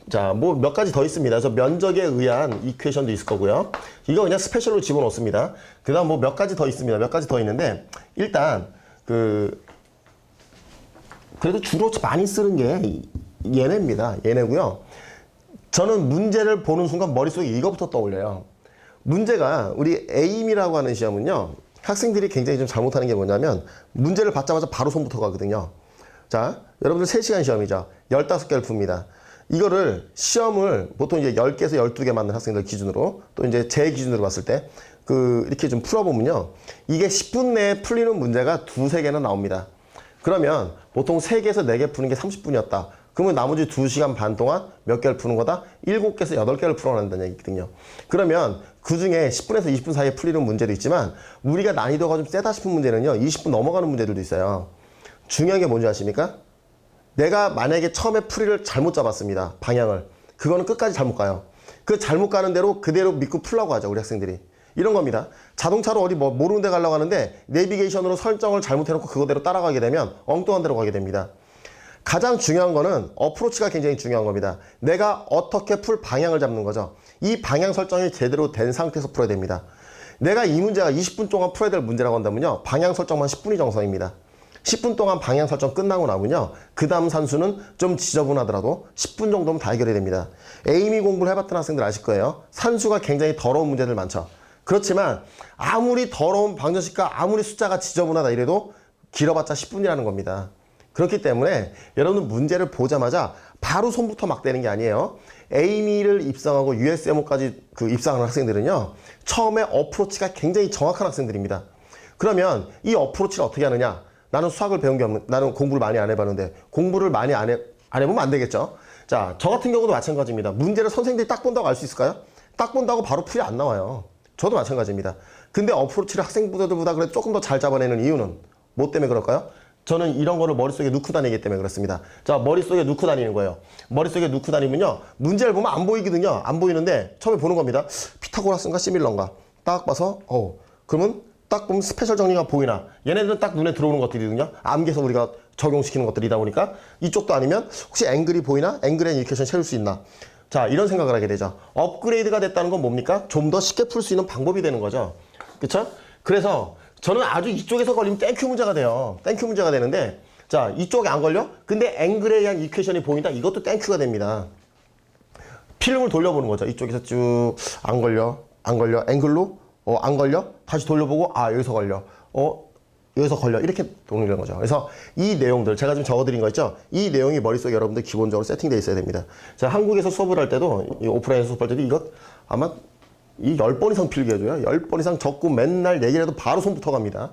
자, 뭐 몇 가지 더 있습니다. 그래서 면적에 의한 이퀘이션도 있을 거고요. 이거 그냥 스페셜로 집어넣습니다. 그 다음 뭐 몇 가지 더 있습니다. 몇 가지 더 있는데, 일단, 그래도 주로 많이 쓰는 게 얘네입니다. 얘네고요. 저는 문제를 보는 순간 머릿속에 이거부터 떠올려요. 문제가 우리 에임이라고 하는 시험은요. 학생들이 굉장히 좀 잘못하는 게 뭐냐면 문제를 받자마자 바로 손부터 가거든요. 자, 여러분들 3시간 시험이죠. 15개를 풉니다. 이거를 시험을 보통 이제 10개에서 12개 맞는 학생들 기준으로 또 이제 제 기준으로 봤을 때 이렇게 좀 풀어보면요. 이게 10분 내에 풀리는 문제가 2-3개는 나옵니다. 그러면 보통 3개에서 4개 푸는 게 30분이었다. 그러면 나머지 2시간 반 동안 몇 개를 푸는 거다? 7개에서 8개를 풀어낸다는 얘기거든요. 그러면 그 중에 10분에서 20분 사이에 풀리는 문제도 있지만 우리가 난이도가 좀 세다 싶은 문제는요. 20분 넘어가는 문제들도 있어요. 중요한 게 뭔지 아십니까? 내가 만약에 처음에 풀이를 잘못 잡았습니다. 방향을. 그거는 끝까지 잘못 가요. 그 잘못 가는 대로 그대로 믿고 풀라고 하죠. 우리 학생들이. 이런 겁니다. 자동차로 어디 뭐 모르는 데 가려고 하는데 내비게이션으로 설정을 잘못해놓고 그거대로 따라가게 되면 엉뚱한 데로 가게 됩니다. 가장 중요한 거는 어프로치가 굉장히 중요한 겁니다. 내가 어떻게 풀 방향을 잡는 거죠. 이 방향 설정이 제대로 된 상태에서 풀어야 됩니다. 내가 이 문제가 20분 동안 풀어야 될 문제라고 한다면요. 방향 설정만 10분이 정성입니다. 10분 동안 방향 설정 끝나고 나면요. 그 다음 산수는 좀 지저분하더라도 10분 정도면 다 해결이 됩니다. 에이미 공부를 해봤던 학생들 아실 거예요. 산수가 굉장히 더러운 문제들 많죠. 그렇지만 아무리 더러운 방정식과 아무리 숫자가 지저분하다 이래도 길어봤자 10분이라는 겁니다. 그렇기 때문에 여러분 문제를 보자마자 바로 손부터 막 대는 게 아니에요. 에이미를 입상하고 USMO까지 입상하는 학생들은요. 처음에 어프로치가 굉장히 정확한 학생들입니다. 그러면 이 어프로치를 어떻게 하느냐? 나는 수학을 배운 게 없는, 나는 공부를 많이 안 해봤는데 공부를 많이 안 해보면 안 되겠죠. 자, 저 같은 경우도 마찬가지입니다. 문제를 선생님들이 딱 본다고 알 수 있을까요? 딱 본다고 바로 풀이 안 나와요. 저도 마찬가지입니다. 근데 어프로치를 학생들보다 그래도 조금 더 잘 잡아내는 이유는 뭐 때문에 그럴까요? 저는 이런 거를 머릿속에 넣고 다니기 때문에 그렇습니다. 자, 머릿속에 넣고 다니는 거예요. 머릿속에 넣고 다니면요. 문제를 보면 안 보이거든요. 안 보이는데 처음에 보는 겁니다. 피타고라스인가 시밀러인가. 딱 봐서 그러면 딱 보면 스페셜 정리가 보이나. 얘네들은 딱 눈에 들어오는 것들이거든요. 암기해서 우리가 적용시키는 것들이다 보니까 이쪽도 아니면 혹시 앵글이 보이나? 앵글 앤 이퀘이션 채울 수 있나? 자, 이런 생각을 하게 되죠. 업그레이드가 됐다는 건 뭡니까? 좀 더 쉽게 풀 수 있는 방법이 되는 거죠. 그쵸? 그래서 저는 아주 이쪽에서 걸리면 땡큐 문제가 돼요. 땡큐 문제가 되는데, 자, 이쪽에 안 걸려? 근데 앵글에 의한 이퀘이션이 보인다? 이것도 땡큐가 됩니다. 필름을 돌려보는 거죠. 이쪽에서 쭉 안 걸려, 안 걸려, 앵글로 안 걸려, 다시 돌려보고 여기서 걸려, 여기서 걸려, 이렇게 돌리는 거죠. 그래서 이 내용들 제가 지금 적어드린 거 있죠. 이 내용이 머릿속에 여러분들 기본적으로 세팅되어 있어야 됩니다. 자, 한국에서 수업을 할 때도 이 오프라인에서 수업할 때도 이거 아마 이 10번 이상 필기 해줘요. 10번 이상 적고 맨날 얘기를 해도 바로 손부터 갑니다.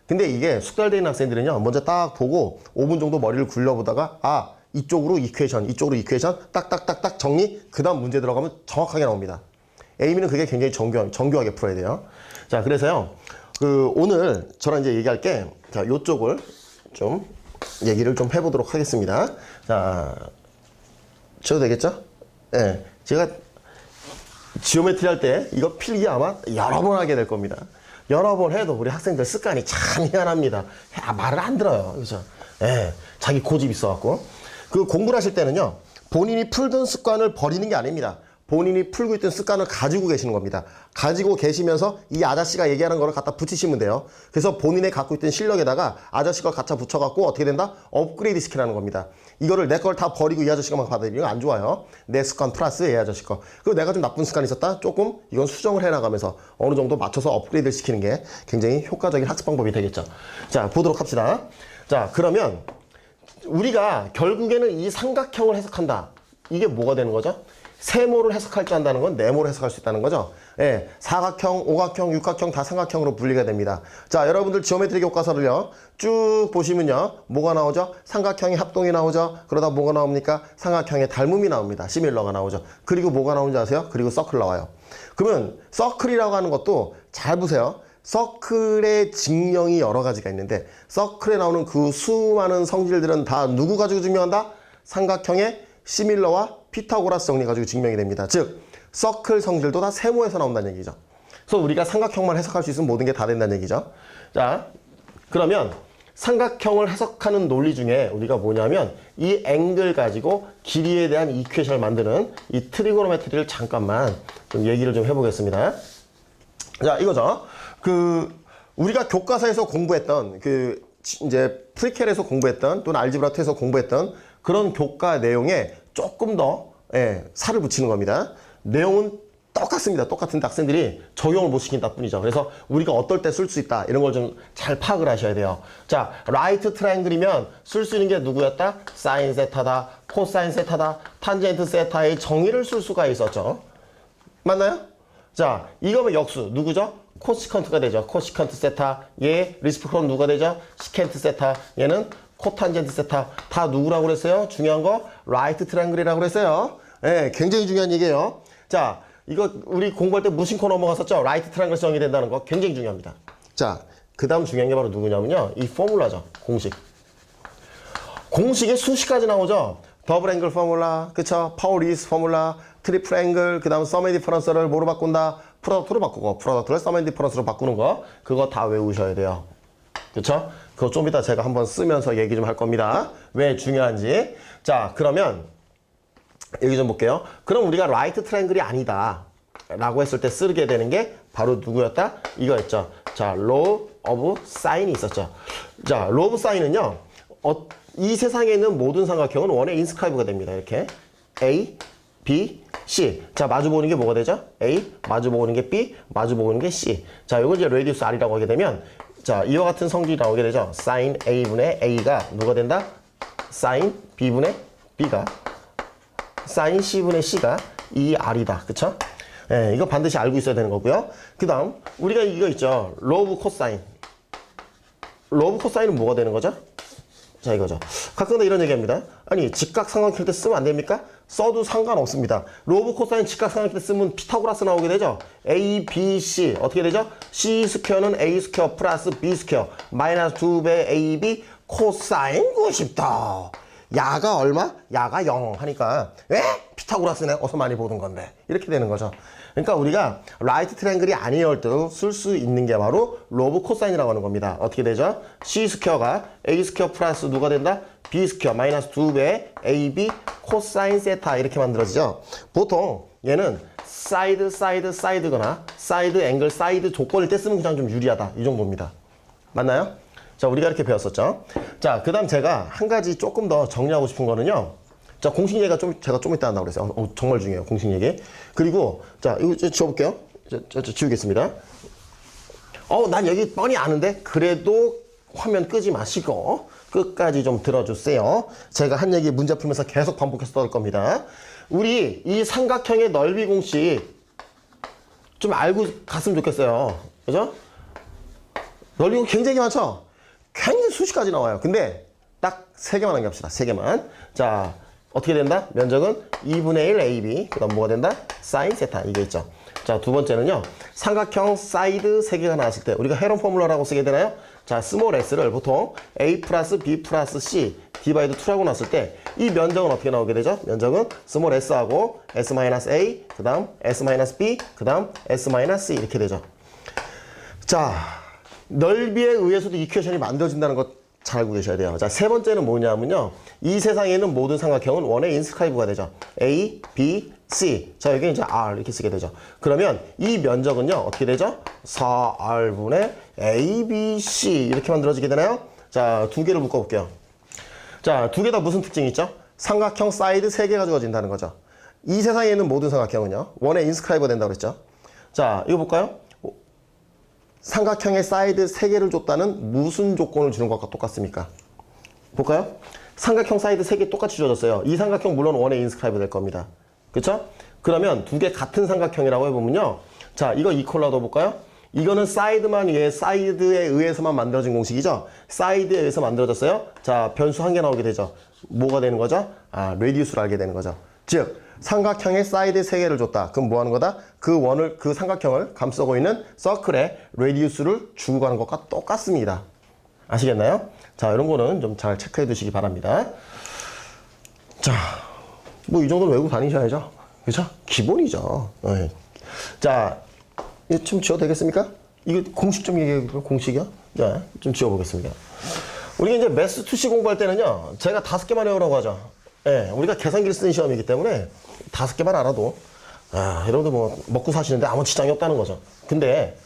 근데 이게 숙달되어 있는 학생들은요. 먼저 딱 보고 5분 정도 머리를 굴려보다가 이쪽으로 이퀘이션, 이쪽으로 이퀘이션 딱딱딱딱 정리, 그 다음 문제 들어가면 정확하게 나옵니다. 에이미는 그게 굉장히 정교하게 풀어야 돼요. 자, 그래서요. 오늘 저랑 이제 얘기할 게, 자, 요쪽을 좀 얘기를 좀 해보도록 하겠습니다. 자, 쳐도 되겠죠? 네. 제가 지오메트리 할 때 이거 필기 아마 여러 번 하게 될 겁니다. 여러 번 해도 우리 학생들 습관이 참 희한합니다. 말을 안 들어요. 그죠? 예. 자기 고집 있어갖고. 공부를 하실 때는요. 본인이 풀던 습관을 버리는 게 아닙니다. 본인이 풀고 있던 습관을 가지고 계시는 겁니다. 가지고 계시면서 이 아저씨가 얘기하는 거를 갖다 붙이시면 돼요. 그래서 본인의 갖고 있던 실력에다가 아저씨 걸 갖다 붙여갖고 어떻게 된다? 업그레이드 시키라는 겁니다. 이거를 내 걸 다 버리고 이 아저씨가만 받아들이는 건 안 좋아요. 내 습관 플러스 이 아저씨 거. 그리고 내가 좀 나쁜 습관이 있었다? 조금 이건 수정을 해나가면서 어느 정도 맞춰서 업그레이드 시키는 게 굉장히 효과적인 학습 방법이 되겠죠. 자, 보도록 합시다. 자, 그러면 우리가 결국에는 이 삼각형을 해석한다. 이게 뭐가 되는 거죠? 세모를 해석할 줄 안다는 건 네모를 해석할 수 있다는 거죠. 예, 사각형, 오각형, 육각형 다 삼각형으로 분리가 됩니다. 자, 여러분들 지오메트리 교과서를요 쭉 보시면요 뭐가 나오죠? 삼각형의 합동이 나오죠. 그러다 뭐가 나옵니까? 삼각형의 닮음이 나옵니다. 시밀러가 나오죠. 그리고 뭐가 나오는지 아세요? 그리고 서클 나와요. 그러면 서클이라고 하는 것도 잘 보세요. 서클의 증명이 여러 가지가 있는데 서클에 나오는 그 수많은 성질들은 다 누구 가지고 증명한다? 삼각형의 시밀러와 피타고라스 정리 가지고 증명이 됩니다. 즉 서클 성질도 다 세모에서 나온다는 얘기죠. 그래서 우리가 삼각형만 해석할 수 있으면 모든 게 다 된다는 얘기죠. 자, 그러면 삼각형을 해석하는 논리 중에 우리가 뭐냐면 이 앵글 가지고 길이에 대한 이퀘이션을 만드는 이 트리고노메트리를 잠깐만 좀 얘기를 좀 해보겠습니다. 자, 이거죠. 우리가 교과서에서 공부했던 이제 프리켈에서 공부했던 또는 알지브라2에서 공부했던 그런 교과 내용에 조금 더 살을 붙이는 겁니다. 내용은 똑같습니다. 똑같은데 학생들이 적용을 못 시킨다 뿐이죠. 그래서 우리가 어떨 때 쓸 수 있다 이런 걸 좀 잘 파악을 하셔야 돼요. 자, 라이트 트라이앵글이면 쓸 수 있는 게 누구였다? 사인 세타다, 코사인 세타다, 탄젠트 세타의 정의를 쓸 수가 있었죠. 맞나요? 자, 이거면 역수 누구죠? 코시컨트가 되죠. 코시컨트 세타. 얘 리스프크론 누가 되죠? 시켄트 세타. 얘는 코탄젠트 세타. 다 누구라고 그랬어요? 중요한 거 라이트 트라이앵글이라고 그랬어요. 굉장히 중요한 얘기예요. 자, 이거 우리 공부할 때 무심코 넘어갔었죠? 라이트 트라이앵글 정의 된다는 거 굉장히 중요합니다. 자, 그 다음 중요한 게 바로 누구냐면요. 이 포뮬라죠. 공식. 공식에 수십 가지 나오죠. 더블 앵글 포뮬라, 그쵸? 파워 리스 포뮬라, 트리플 앵글, 그 다음 서메 디퍼런스를 뭐로 바꾼다? 프로덕트로 바꾸고, 프로덕트를 서메 디퍼런스로 바꾸는 거, 그거 다 외우셔야 돼요. 그쵸? 그거 좀 이따 제가 한번 쓰면서 얘기 좀 할 겁니다. 왜 중요한지. 자, 그러면 얘기 좀 볼게요. 그럼 우리가 라이트 트라이앵글이 아니다 라고 했을 때 쓰게 되는 게 바로 누구였다? 이거였죠. 자, 로우 오브 사인이 있었죠. 자, 로우 오브 사인은요, 이 세상에 있는 모든 삼각형은 원의 인스크라이브가 됩니다. 이렇게 A, B, C. 자, 마주보는 게 뭐가 되죠? A, 마주보는 게 B, 마주보는 게 C. 자, 이걸 이제 레디우스 R이라고 하게 되면, 자, 이와 같은 성질이 나오게 되죠. sin A분의 A가 누가 된다? sin B분의 B가 sin C분의 C가 이 R이다. 그쵸? 이거 반드시 알고 있어야 되는 거고요. 그 다음 우리가 이거 있죠. 로브 코사인. 로브 코사인은 뭐가 되는 거죠? 자, 이거죠. 가끔가다 이런 얘기합니다. 아니, 직각삼각형 때 쓰면 안 됩니까? 써도 상관없습니다. 로브 코사인 직각삼각형 때 쓰면 피타고라스 나오게 되죠. A, B, C 어떻게 되죠? C 스퀘어는 A 스퀘어 플러스 B 스퀘어 마이너스 2배 AB 코사인 90도. 야가 얼마? 야가 0 하니까 피타고라스네. 어서 많이 보던 건데. 이렇게 되는 거죠. 그러니까 우리가 라이트 트라이앵글이 아니할 때도 쓸 수 있는 게 바로 로브 코사인이라고 하는 겁니다. 어떻게 되죠? C 스퀘어가 A 스퀘어 플러스 누가 된다? B 스퀘어 마이너스 2배 AB 코사인 세타 이렇게 만들어지죠. 보통 얘는 사이드거나 사이드 앵글 사이드 조건일 때 쓰면 그냥 좀 유리하다. 이 정도입니다. 맞나요? 자, 우리가 이렇게 배웠었죠. 자, 그 다음 제가 한 가지 조금 더 정리하고 싶은 거는요. 자, 공식 얘기가 제가 좀 이따 한다고 그랬어요. 정말 중요해요. 공식 얘기. 그리고, 자, 이거 지워볼게요. 지우겠습니다. 난 여기 뻔히 아는데, 그래도 화면 끄지 마시고, 끝까지 좀 들어주세요. 제가 한 얘기 문제 풀면서 계속 반복해서 떠들 겁니다. 우리 이 삼각형의 넓이 공식 좀 알고 갔으면 좋겠어요. 그죠? 넓이 공식 굉장히 많죠? 굉장히 수십 가지 나와요. 근데 딱 3개만 남겨봅시다. 3개만. 자, 어떻게 된다? 면적은 2분의 1 AB. 그 다음 뭐가 된다? 사인 세타. 이게 있죠. 자, 두 번째는요. 삼각형 사이드 3개가 나왔을 때 우리가 헤론 포뮬러라고 쓰게 되나요? 자, 스몰 s를 보통 A 플러스 B 플러스 C 디바이드 2라고 나왔을 때 이 면적은 어떻게 나오게 되죠? 면적은 스몰 s하고 s 마이너스 A, 그 다음 s 마이너스 B, 그 다음 s 마이너스 C 이렇게 되죠. 자, 넓이에 의해서도 이퀘이션이 만들어진다는 것 잘 알고 계셔야 돼요. 자, 세 번째는 뭐냐면요. 이 세상에 있는 모든 삼각형은 원의 인스크라이브가 되죠. A, B, C. 자, 여기 이제 R 이렇게 쓰게 되죠. 그러면 이 면적은요. 어떻게 되죠? 4R분의 A, B, C 이렇게 만들어지게 되나요? 자, 두 개를 묶어볼게요. 자, 두 개 다 무슨 특징이 있죠? 삼각형 사이드 3개가 주어진다는 거죠. 이 세상에 있는 모든 삼각형은요. 원의 인스크라이브가 된다고 그랬죠. 자, 이거 볼까요? 삼각형의 사이드 3개를 줬다는 무슨 조건을 주는 것과 똑같습니까? 볼까요? 삼각형 사이드 3개 똑같이 주어졌어요. 이 삼각형 물론 원의 인스크라이브 될 겁니다. 그쵸? 그러면 두 개 같은 삼각형이라고 해보면요. 자, 이거 이퀄라도 볼까요? 이거는 사이드에 의해서만 만들어진 공식이죠. 사이드에 의해서 만들어졌어요. 자, 변수 한 개 나오게 되죠. 뭐가 되는 거죠? 레디우스를 알게 되는 거죠. 즉, 삼각형의 사이드 3개를 줬다. 그럼 뭐 하는 거다? 그 삼각형을 감싸고 있는 서클의 레디우스를 주고 가는 것과 똑같습니다. 아시겠나요? 자, 이런 거는 좀 잘 체크해 두시기 바랍니다. 자, 뭐 이 정도는 외우고 다니셔야죠. 그죠? 기본이죠. 네. 자, 이거 좀 지워도 되겠습니까? 이거 공식 좀 얘기해 볼까요? 공식이요? 네, 좀 지워보겠습니다. 우리가 이제 매스 2C 공부할 때는요, 제가 5개만 외우라고 하죠. 예, 우리가 계산기를 쓰는 시험이기 때문에 5개만 알아도, 여러분들 뭐, 먹고 사시는데 아무 지장이 없다는 거죠. 근데,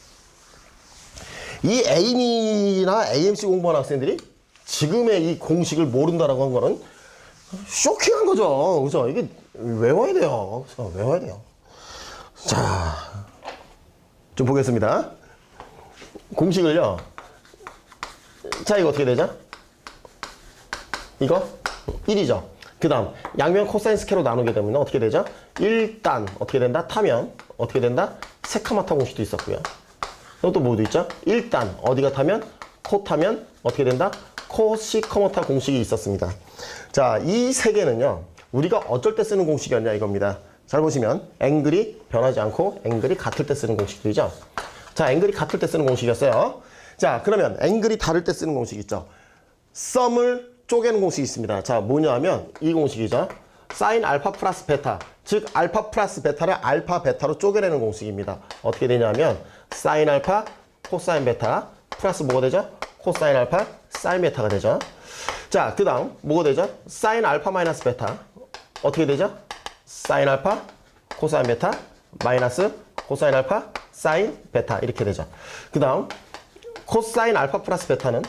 이 A이나 AMC 공부하는 학생들이 지금의 이 공식을 모른다라고 한 거는 쇼킹한 거죠. 그죠? 이게 외워야 돼요. 그죠? 외워야 돼요. 자, 좀 보겠습니다. 공식을요. 자, 이거 어떻게 되죠? 이거 1이죠. 그 다음 양면 코사인 스퀘어로 나누게 되면 어떻게 되죠? 일단 어떻게 된다? 타면 어떻게 된다? 세카마타 공식도 있었고요. 또 뭐도 있죠? 일단 어디가 타면? 코 타면 어떻게 된다? 코시커머타 공식이 있었습니다. 자, 이 세 개는요. 우리가 어쩔 때 쓰는 공식이었냐 이겁니다. 잘 보시면 앵글이 변하지 않고 앵글이 같을 때 쓰는 공식들이죠. 자, 앵글이 같을 때 쓰는 공식이었어요. 자, 그러면 앵글이 다를 때 쓰는 공식 있죠. 썸을 쪼개는 공식이 있습니다. 자, 뭐냐 하면 이 공식이죠. 사인 알파 플러스 베타, 즉 알파 플러스 베타를 알파 베타로 쪼개내는 공식입니다. 어떻게 되냐면 사인 알파 코사인 베타 플러스 뭐가 되죠? 코사인 알파 사인 베타가 되죠. 자, 그 다음 뭐가 되죠? 사인 알파 마이너스 베타 어떻게 되죠? 사인 알파 코사인 베타 마이너스 코사인 알파 사인 베타 이렇게 되죠. 그 다음 코사인 알파 플러스 베타는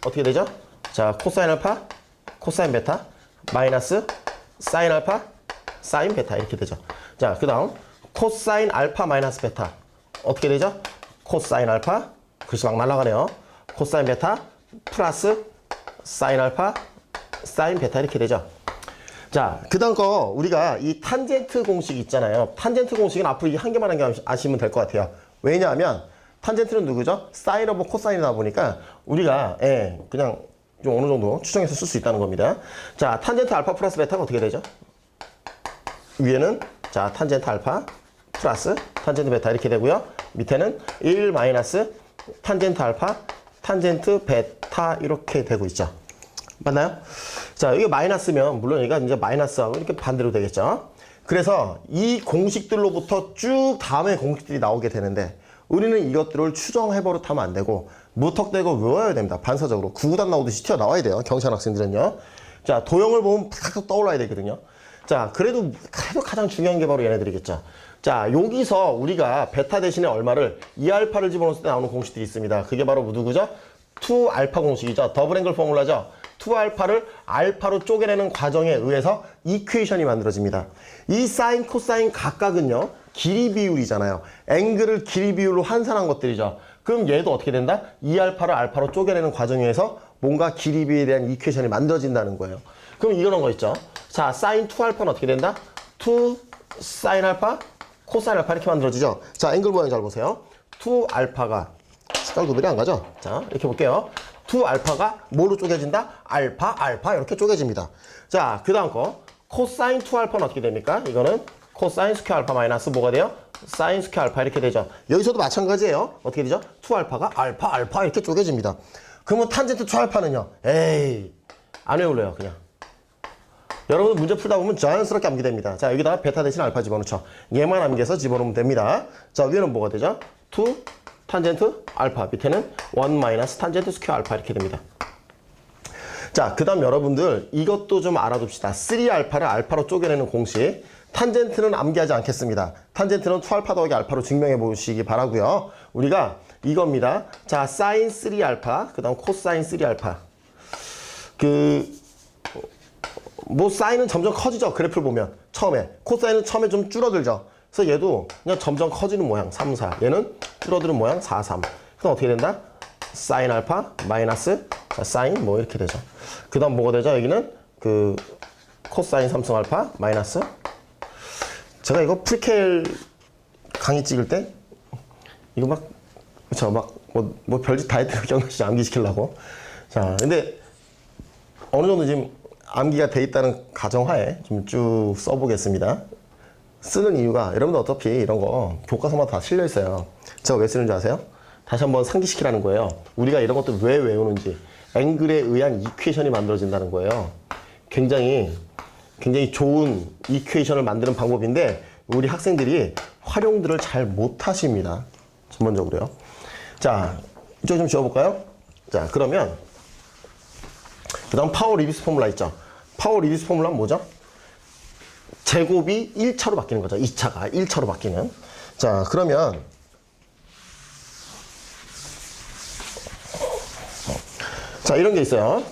어떻게 되죠? 자, 코사인 알파 코사인 베타 마이너스 사인 알파 사인 베타 이렇게 되죠. 자, 그 다음 코사인 알파 마이너스 베타 어떻게 되죠? 코사인 알파 글씨 막 날아가네요. 코사인 베타 플러스 사인 알파 사인 베타 이렇게 되죠. 자, 그 다음 거 우리가 이 탄젠트 공식 있잖아요. 탄젠트 공식은 앞으로 이 한 개만 아시면 될 것 같아요. 왜냐하면 탄젠트는 누구죠? 사인 오브 코사인이다 보니까 우리가 그냥 좀 어느 정도 추정해서 쓸 수 있다는 겁니다. 자, 탄젠트 알파 플러스 베타가 어떻게 되죠? 위에는 자, 탄젠트 알파 플러스 탄젠트 베타 이렇게 되고요. 밑에는 1 마이너스 탄젠트 알파 탄젠트 베타 이렇게 되고 있죠. 맞나요? 자, 이게 마이너스면 물론 여기가 이제 마이너스하고 이렇게 반대로 되겠죠. 그래서 이 공식들로부터 쭉 다음에 공식들이 나오게 되는데 우리는 이것들을 추정해버릇하면 안 되고 무턱대고 외워야 됩니다. 반사적으로 구구단 나오듯이 튀어나와야 돼요. 경찰 학생들은요. 자, 도형을 보면 탁 떠올라야 되거든요. 자, 그래도 가장 중요한 게 바로 얘네들이겠죠. 자, 여기서 우리가 베타 대신에 얼마를 2알파를 집어넣을 때 나오는 공식들이 있습니다. 그게 바로 누구죠? 2알파 공식이죠. 더블 앵글 포뮬라죠. 2알파를 알파로 쪼개내는 과정에 의해서 이퀘이션이 만들어집니다. 이 사인, 코사인 각각은요. 길이 비율이잖아요. 앵글을 길이 비율로 환산한 것들이죠. 그럼 얘도 어떻게 된다? 2알파를 알파로 쪼개내는 과정에 의해서 뭔가 길이 비율에 대한 이퀘이션이 만들어진다는 거예요. 그럼 이런 거 있죠. 자, 사인 2알파는 어떻게 된다? 2 사인 알파, 코사인 알파 이렇게 만들어지죠. 자, 앵글 모양 잘 보세요. 2알파가 색깔 구별이 안 가죠? 자, 이렇게 볼게요. 2알파가 뭐로 쪼개진다? 알파, 알파 이렇게 쪼개집니다. 자, 그 다음 거 코사인 2알파는 어떻게 됩니까? 이거는 코사인 스퀘어 알파 마이너스 뭐가 돼요? 사인 스퀘어 알파 이렇게 되죠. 여기서도 마찬가지예요. 어떻게 되죠? 2알파가 알파, 알파 이렇게 쪼개집니다. 그러면 탄젠트 2알파는요? 에이, 안 외울래요, 그냥. 여러분 문제 풀다 보면 자연스럽게 암기됩니다. 자, 여기다가 베타 대신 알파 집어넣죠. 얘만 암기해서 집어넣으면 됩니다. 자, 위에는 뭐가 되죠? 2 탄젠트 알파, 밑에는 1 마이너스 탄젠트 스퀘어 알파 이렇게 됩니다. 자, 그 다음 여러분들 이것도 좀 알아둡시다. 3알파를 알파로 쪼개내는 공식. 탄젠트는 암기하지 않겠습니다. 탄젠트는 2알파 더하기 알파로 증명해 보시기 바라고요. 우리가 이겁니다. 자, 사인 3알파, 그 다음 코사인 3알파. 뭐 사인은 점점 커지죠. 그래프를 보면 처음에 코사인은 처음에 좀 줄어들죠. 그래서 얘도 그냥 점점 커지는 모양 3, 4. 얘는 줄어드는 모양 4, 3. 그럼 어떻게 된다? 사인 알파 마이너스 사인 뭐 이렇게 되죠. 그 다음 뭐가 되죠? 여기는 코사인 3승 알파 마이너스. 제가 이거 프리켈 강의 찍을 때 이거 뭐 별짓 다 했더니 기억나시죠? 암기시키려고. 자, 근데 어느 정도 지금 암기가 돼 있다는 가정하에 좀 쭉 써보겠습니다. 쓰는 이유가 여러분들 어차피 이런 거 교과서마다 다 실려 있어요. 제가 왜 쓰는지 아세요? 다시 한번 상기시키라는 거예요. 우리가 이런 것들 왜 외우는지. 앵글에 의한 이퀘이션이 만들어진다는 거예요. 굉장히 굉장히 좋은 이퀘이션을 만드는 방법인데 우리 학생들이 활용들을 잘 못하십니다. 전반적으로요. 자, 이쪽 좀 지워볼까요? 자, 그러면 그 다음 파워 리듀스 포뮬라 있죠? 파워 리듀스 포뮬라는 뭐죠? 제곱이 1차로 바뀌는 거죠. 2차가 1차로 바뀌는. 자, 그러면 자, 이런 게 있어요.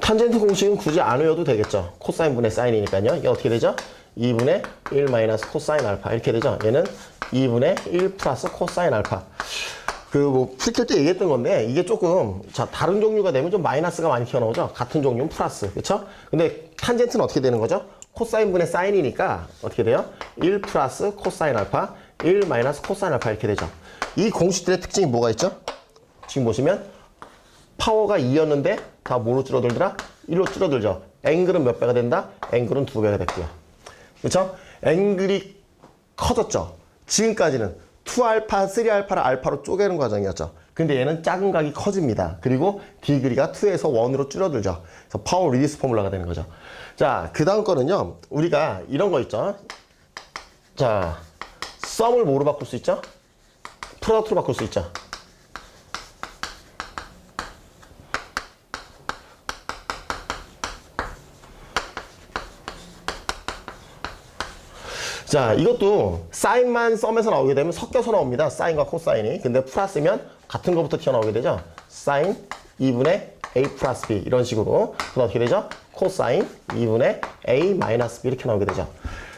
탄젠트 공식은 굳이 안 외워도 되겠죠. 코사인 분의 사인이니까요. 이게 어떻게 되죠? 2분의 1 마이너스 코사인 알파 이렇게 되죠. 얘는 2분의 1 플러스 코사인 알파. 풀킬 때 얘기했던 건데 이게 조금 다른 종류가 되면 좀 마이너스가 많이 튀어나오죠. 같은 종류는 플러스. 그렇죠? 근데 탄젠트는 어떻게 되는 거죠? 코사인 분의 사인이니까 어떻게 돼요? 1 플러스 코사인 알파 1 마이너스 코사인 알파 이렇게 되죠. 이 공식들의 특징이 뭐가 있죠? 지금 보시면 파워가 2였는데 다 뭐로 줄어들더라? 1로 줄어들죠. 앵글은 몇 배가 된다? 앵글은 2배가 됐고요. 그렇죠? 앵글이 커졌죠. 지금까지는 2알파, 3알파를 알파로 쪼개는 과정이었죠. 근데 얘는 작은 각이 커집니다. 그리고 디그리가 2에서 1으로 줄어들죠. 그래서 파워 리듀스 포뮬라가 되는 거죠. 자, 그 다음 거는요. 우리가 이런 거 있죠. 자, 썸을 뭐로 바꿀 수 있죠? 프로덕트로 바꿀 수 있죠. 자, 이것도 사인만 썸에서 나오게 되면 섞여서 나옵니다. 사인과 코사인이. 근데 플러스면 같은 것부터 튀어나오게 되죠. 사인 2분의 a 플러스 b 이런 식으로. 그럼 어떻게 되죠? 코사인 2분의 a 마이너스 b 이렇게 나오게 되죠.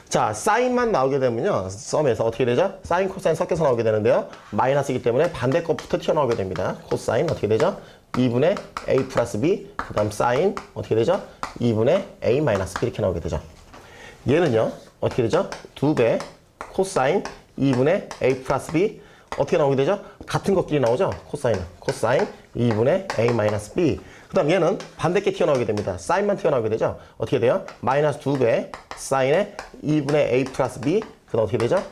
자, 사인만 나오게 되면요. 썸에서 어떻게 되죠? 사인, 코사인 섞여서 나오게 되는데요. 마이너스이기 때문에 반대 것부터 튀어나오게 됩니다. 코사인 어떻게 되죠? 2분의 a 플러스 b 그 다음 사인 어떻게 되죠? 2분의 a 마이너스 b 이렇게 나오게 되죠. 얘는요. 어떻게 되죠? 2배 코사인 2분의 a 플러스 b 어떻게 나오게 되죠? 같은 것끼리 나오죠? 코사인은 코사인 2분의 a 마이너스 b 그 다음 얘는 반대께 튀어나오게 됩니다. 사인만 튀어나오게 되죠? 어떻게 돼요? 마이너스 2배 사인의 2분의 a 플러스 b 그 다음 어떻게 되죠?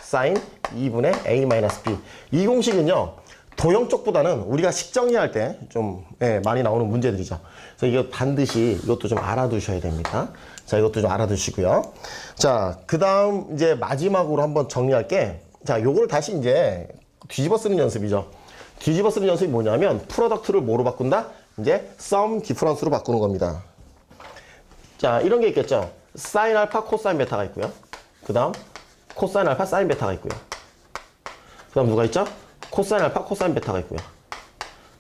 사인 2분의 a 마이너스 b 이 공식은요 도형 쪽보다는 우리가 식정리할 때 좀 많이 나오는 문제들이죠. 그래서 이거 반드시 이것도 좀 알아두셔야 됩니다. 자, 이것도 좀 알아두시고요. 자, 그 다음 이제 마지막으로 한번 정리할게. 자, 요걸 다시 이제 뒤집어 쓰는 연습이죠. 뒤집어 쓰는 연습이 뭐냐면 프로덕트를 뭐로 바꾼다? 이제 sum difference로 바꾸는 겁니다. 자, 이런 게 있겠죠. 사인 알파, 코사인 베타가 있고요. 그 다음 코사인 알파, 사인 베타가 있고요. 그 다음 누가 있죠? 코사인 알파, 코사인 베타가 있고요.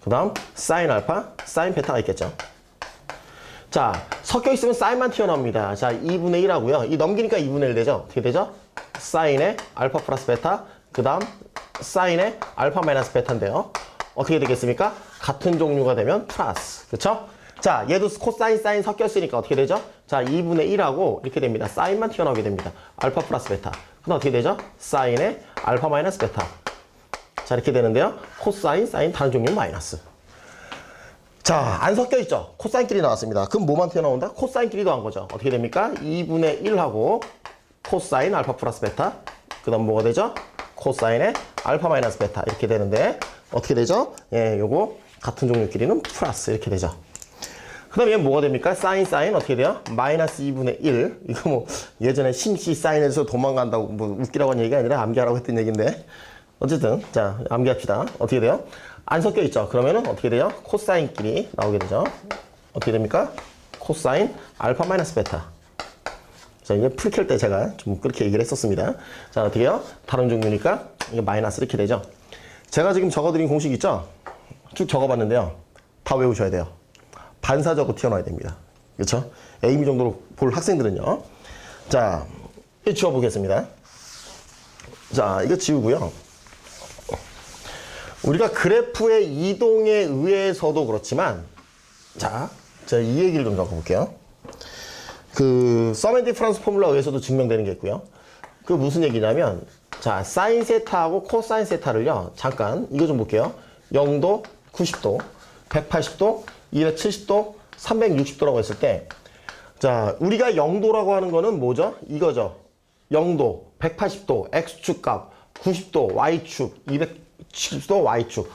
그 다음 사인 알파, 사인 베타가 있겠죠. 자, 섞여 있으면 사인만 튀어나옵니다. 자, 2분의 1하고요. 이 넘기니까 2분의 1 되죠? 어떻게 되죠? 사인의 알파 플러스 베타, 그 다음 사인의 알파 마이너스 베타인데요. 어떻게 되겠습니까? 같은 종류가 되면 플러스. 그쵸? 자, 얘도 코사인, 사인 섞였으니까 어떻게 되죠? 자, 2분의 1하고 이렇게 됩니다. 사인만 튀어나오게 됩니다. 알파 플러스 베타. 그럼 어떻게 되죠? 사인의 알파 마이너스 베타. 자, 이렇게 되는데요. 코사인, 사인 다른 종류는 마이너스. 자, 안 섞여 있죠? 코사인끼리 나왔습니다. 그럼 뭐만 튀어나온다? 코사인끼리 더한 거죠. 어떻게 됩니까? 2분의 1하고 코사인 알파 플러스 베타. 그 다음 뭐가 되죠? 코사인의 알파 마이너스 베타. 이렇게 되는데 어떻게 되죠? 예, 요거 같은 종류끼리는 플러스 이렇게 되죠. 그 다음에 얘는 뭐가 됩니까? 사인, 사인 어떻게 돼요? 마이너스 2분의 1. 이거 뭐 예전에 심씨 사인에서 도망간다고 뭐 웃기라고 한 얘기가 아니라 암기하라고 했던 얘기인데 어쨌든 자, 암기합시다. 어떻게 돼요? 안 섞여 있죠. 그러면은 어떻게 돼요? 코사인끼리 나오게 되죠. 어떻게 됩니까? 코사인 알파 마이너스 베타. 자, 이제 풀 켤 때 제가 좀 그렇게 얘기를 했었습니다. 자, 어떻게 해요? 다른 종류니까 이게 마이너스 이렇게 되죠. 제가 지금 적어드린 공식 있죠? 쭉 적어봤는데요. 다 외우셔야 돼요. 반사적으로 튀어나와야 됩니다. 그렇죠? A미 정도로 볼 학생들은요. 자, 이거 지워보겠습니다. 자, 이거 지우고요. 우리가 그래프의 이동에 의해서도 그렇지만 자, 제가 이 얘기를 좀 적어볼게요. 썸 앤 디퍼런스 포뮬러에 의해서도 증명되는 게 있고요. 그 무슨 얘기냐면 자, 사인 세타하고 코사인 세타를요. 잠깐 이거 좀 볼게요. 0도, 90도, 180도, 270도, 360도라고 했을 때 자, 우리가 0도라고 하는 거는 뭐죠? 이거죠. 0도, 180도, X축 값, 90도, Y축, 170도 Y축.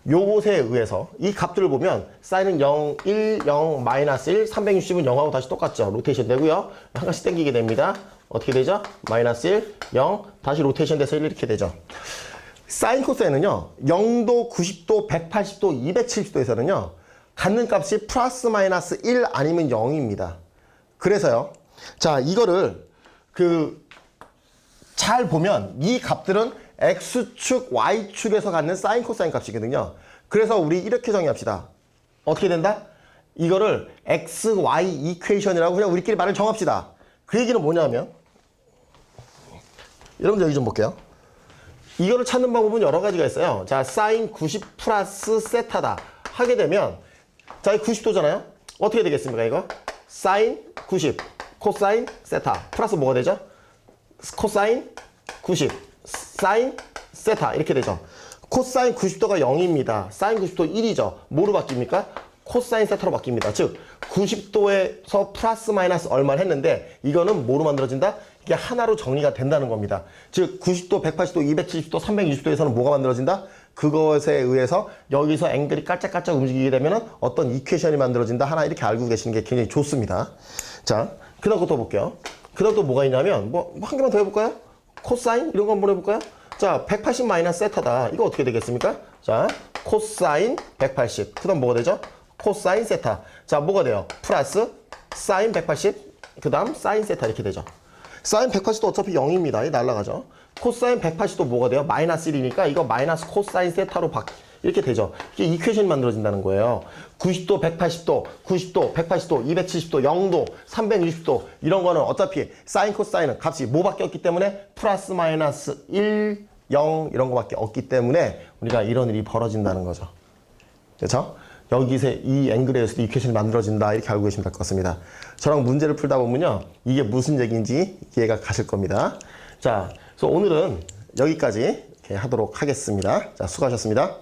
요것에 의해서 이 값들을 보면 사인은 0, 1, 0, 마이너스 1, 360은 0하고 다시 똑같죠. 로테이션 되고요. 한 가지 당기게 됩니다. 어떻게 되죠? 마이너스 1, 0, 다시 로테이션 돼서 1 이렇게 되죠. 사인 코사인은요. 0도, 90도, 180도, 270도에서는요. 갖는 값이 플러스 마이너스 1 아니면 0입니다. 그래서요. 자, 이거를 잘 보면 이 값들은 X축, Y축에서 갖는 사인 코사인 값이거든요. 그래서 우리 이렇게 정의합시다. 어떻게 된다? 이거를 X, Y 이퀘이션이라고 그냥 우리끼리 말을 정합시다. 그 얘기는 뭐냐면 여러분들 여기 좀 볼게요. 이거를 찾는 방법은 여러 가지가 있어요. 자, 사인 90 플러스 세타다 하게 되면 자, 이 90도잖아요. 어떻게 되겠습니까, 이거? 사인 90, 코사인 세타 플러스 뭐가 되죠? 코사인 90, 사인 세타 이렇게 되죠. 코사인 90도가 0입니다. 사인 90도 1이죠. 뭐로 바뀝니까? 코사인 세타로 바뀝니다. 즉 90도에서 플러스 마이너스 얼마를 했는데 이거는 뭐로 만들어진다? 이게 하나로 정리가 된다는 겁니다. 즉 90도, 180도, 270도, 360도에서는 뭐가 만들어진다? 그것에 의해서 여기서 앵글이 깔짝깔짝 움직이게 되면 어떤 이퀘이션이 만들어진다. 하나 이렇게 알고 계시는 게 굉장히 좋습니다. 자, 그 다음 것도 볼게요. 그 다음 또 뭐가 있냐면 한 개만 더 해볼까요? 코사인 이런 거 한번 해볼까요? 자, 180 마이너스 세타다. 이거 어떻게 되겠습니까? 자, 코사인 180. 그 다음 뭐가 되죠? 코사인 세타. 자, 뭐가 돼요? 플러스 사인 180. 그 다음 사인 세타 이렇게 되죠. 사인 180도 어차피 0입니다. 이 날라가죠. 코사인 180도 뭐가 돼요? 마이너스 1이니까 이거 마이너스 코사인 세타로 이렇게 되죠. 이게 이퀘이션이 만들어진다는 거예요. 90도, 180도, 90도, 180도, 270도, 0도, 360도 이런 거는 어차피 사인, 코사인은 값이 뭐 밖에 없기 때문에 플러스 마이너스 1, 0 이런 거밖에 없기 때문에 우리가 이런 일이 벌어진다는 거죠. 그렇죠? 여기서 이 앵글에서도 이퀘이션이 만들어진다 이렇게 알고 계시면 될 것 같습니다. 저랑 문제를 풀다 보면요. 이게 무슨 얘기인지 이해가 가실 겁니다. 자, 그래서 오늘은 여기까지 이렇게 하도록 하겠습니다. 자, 수고하셨습니다.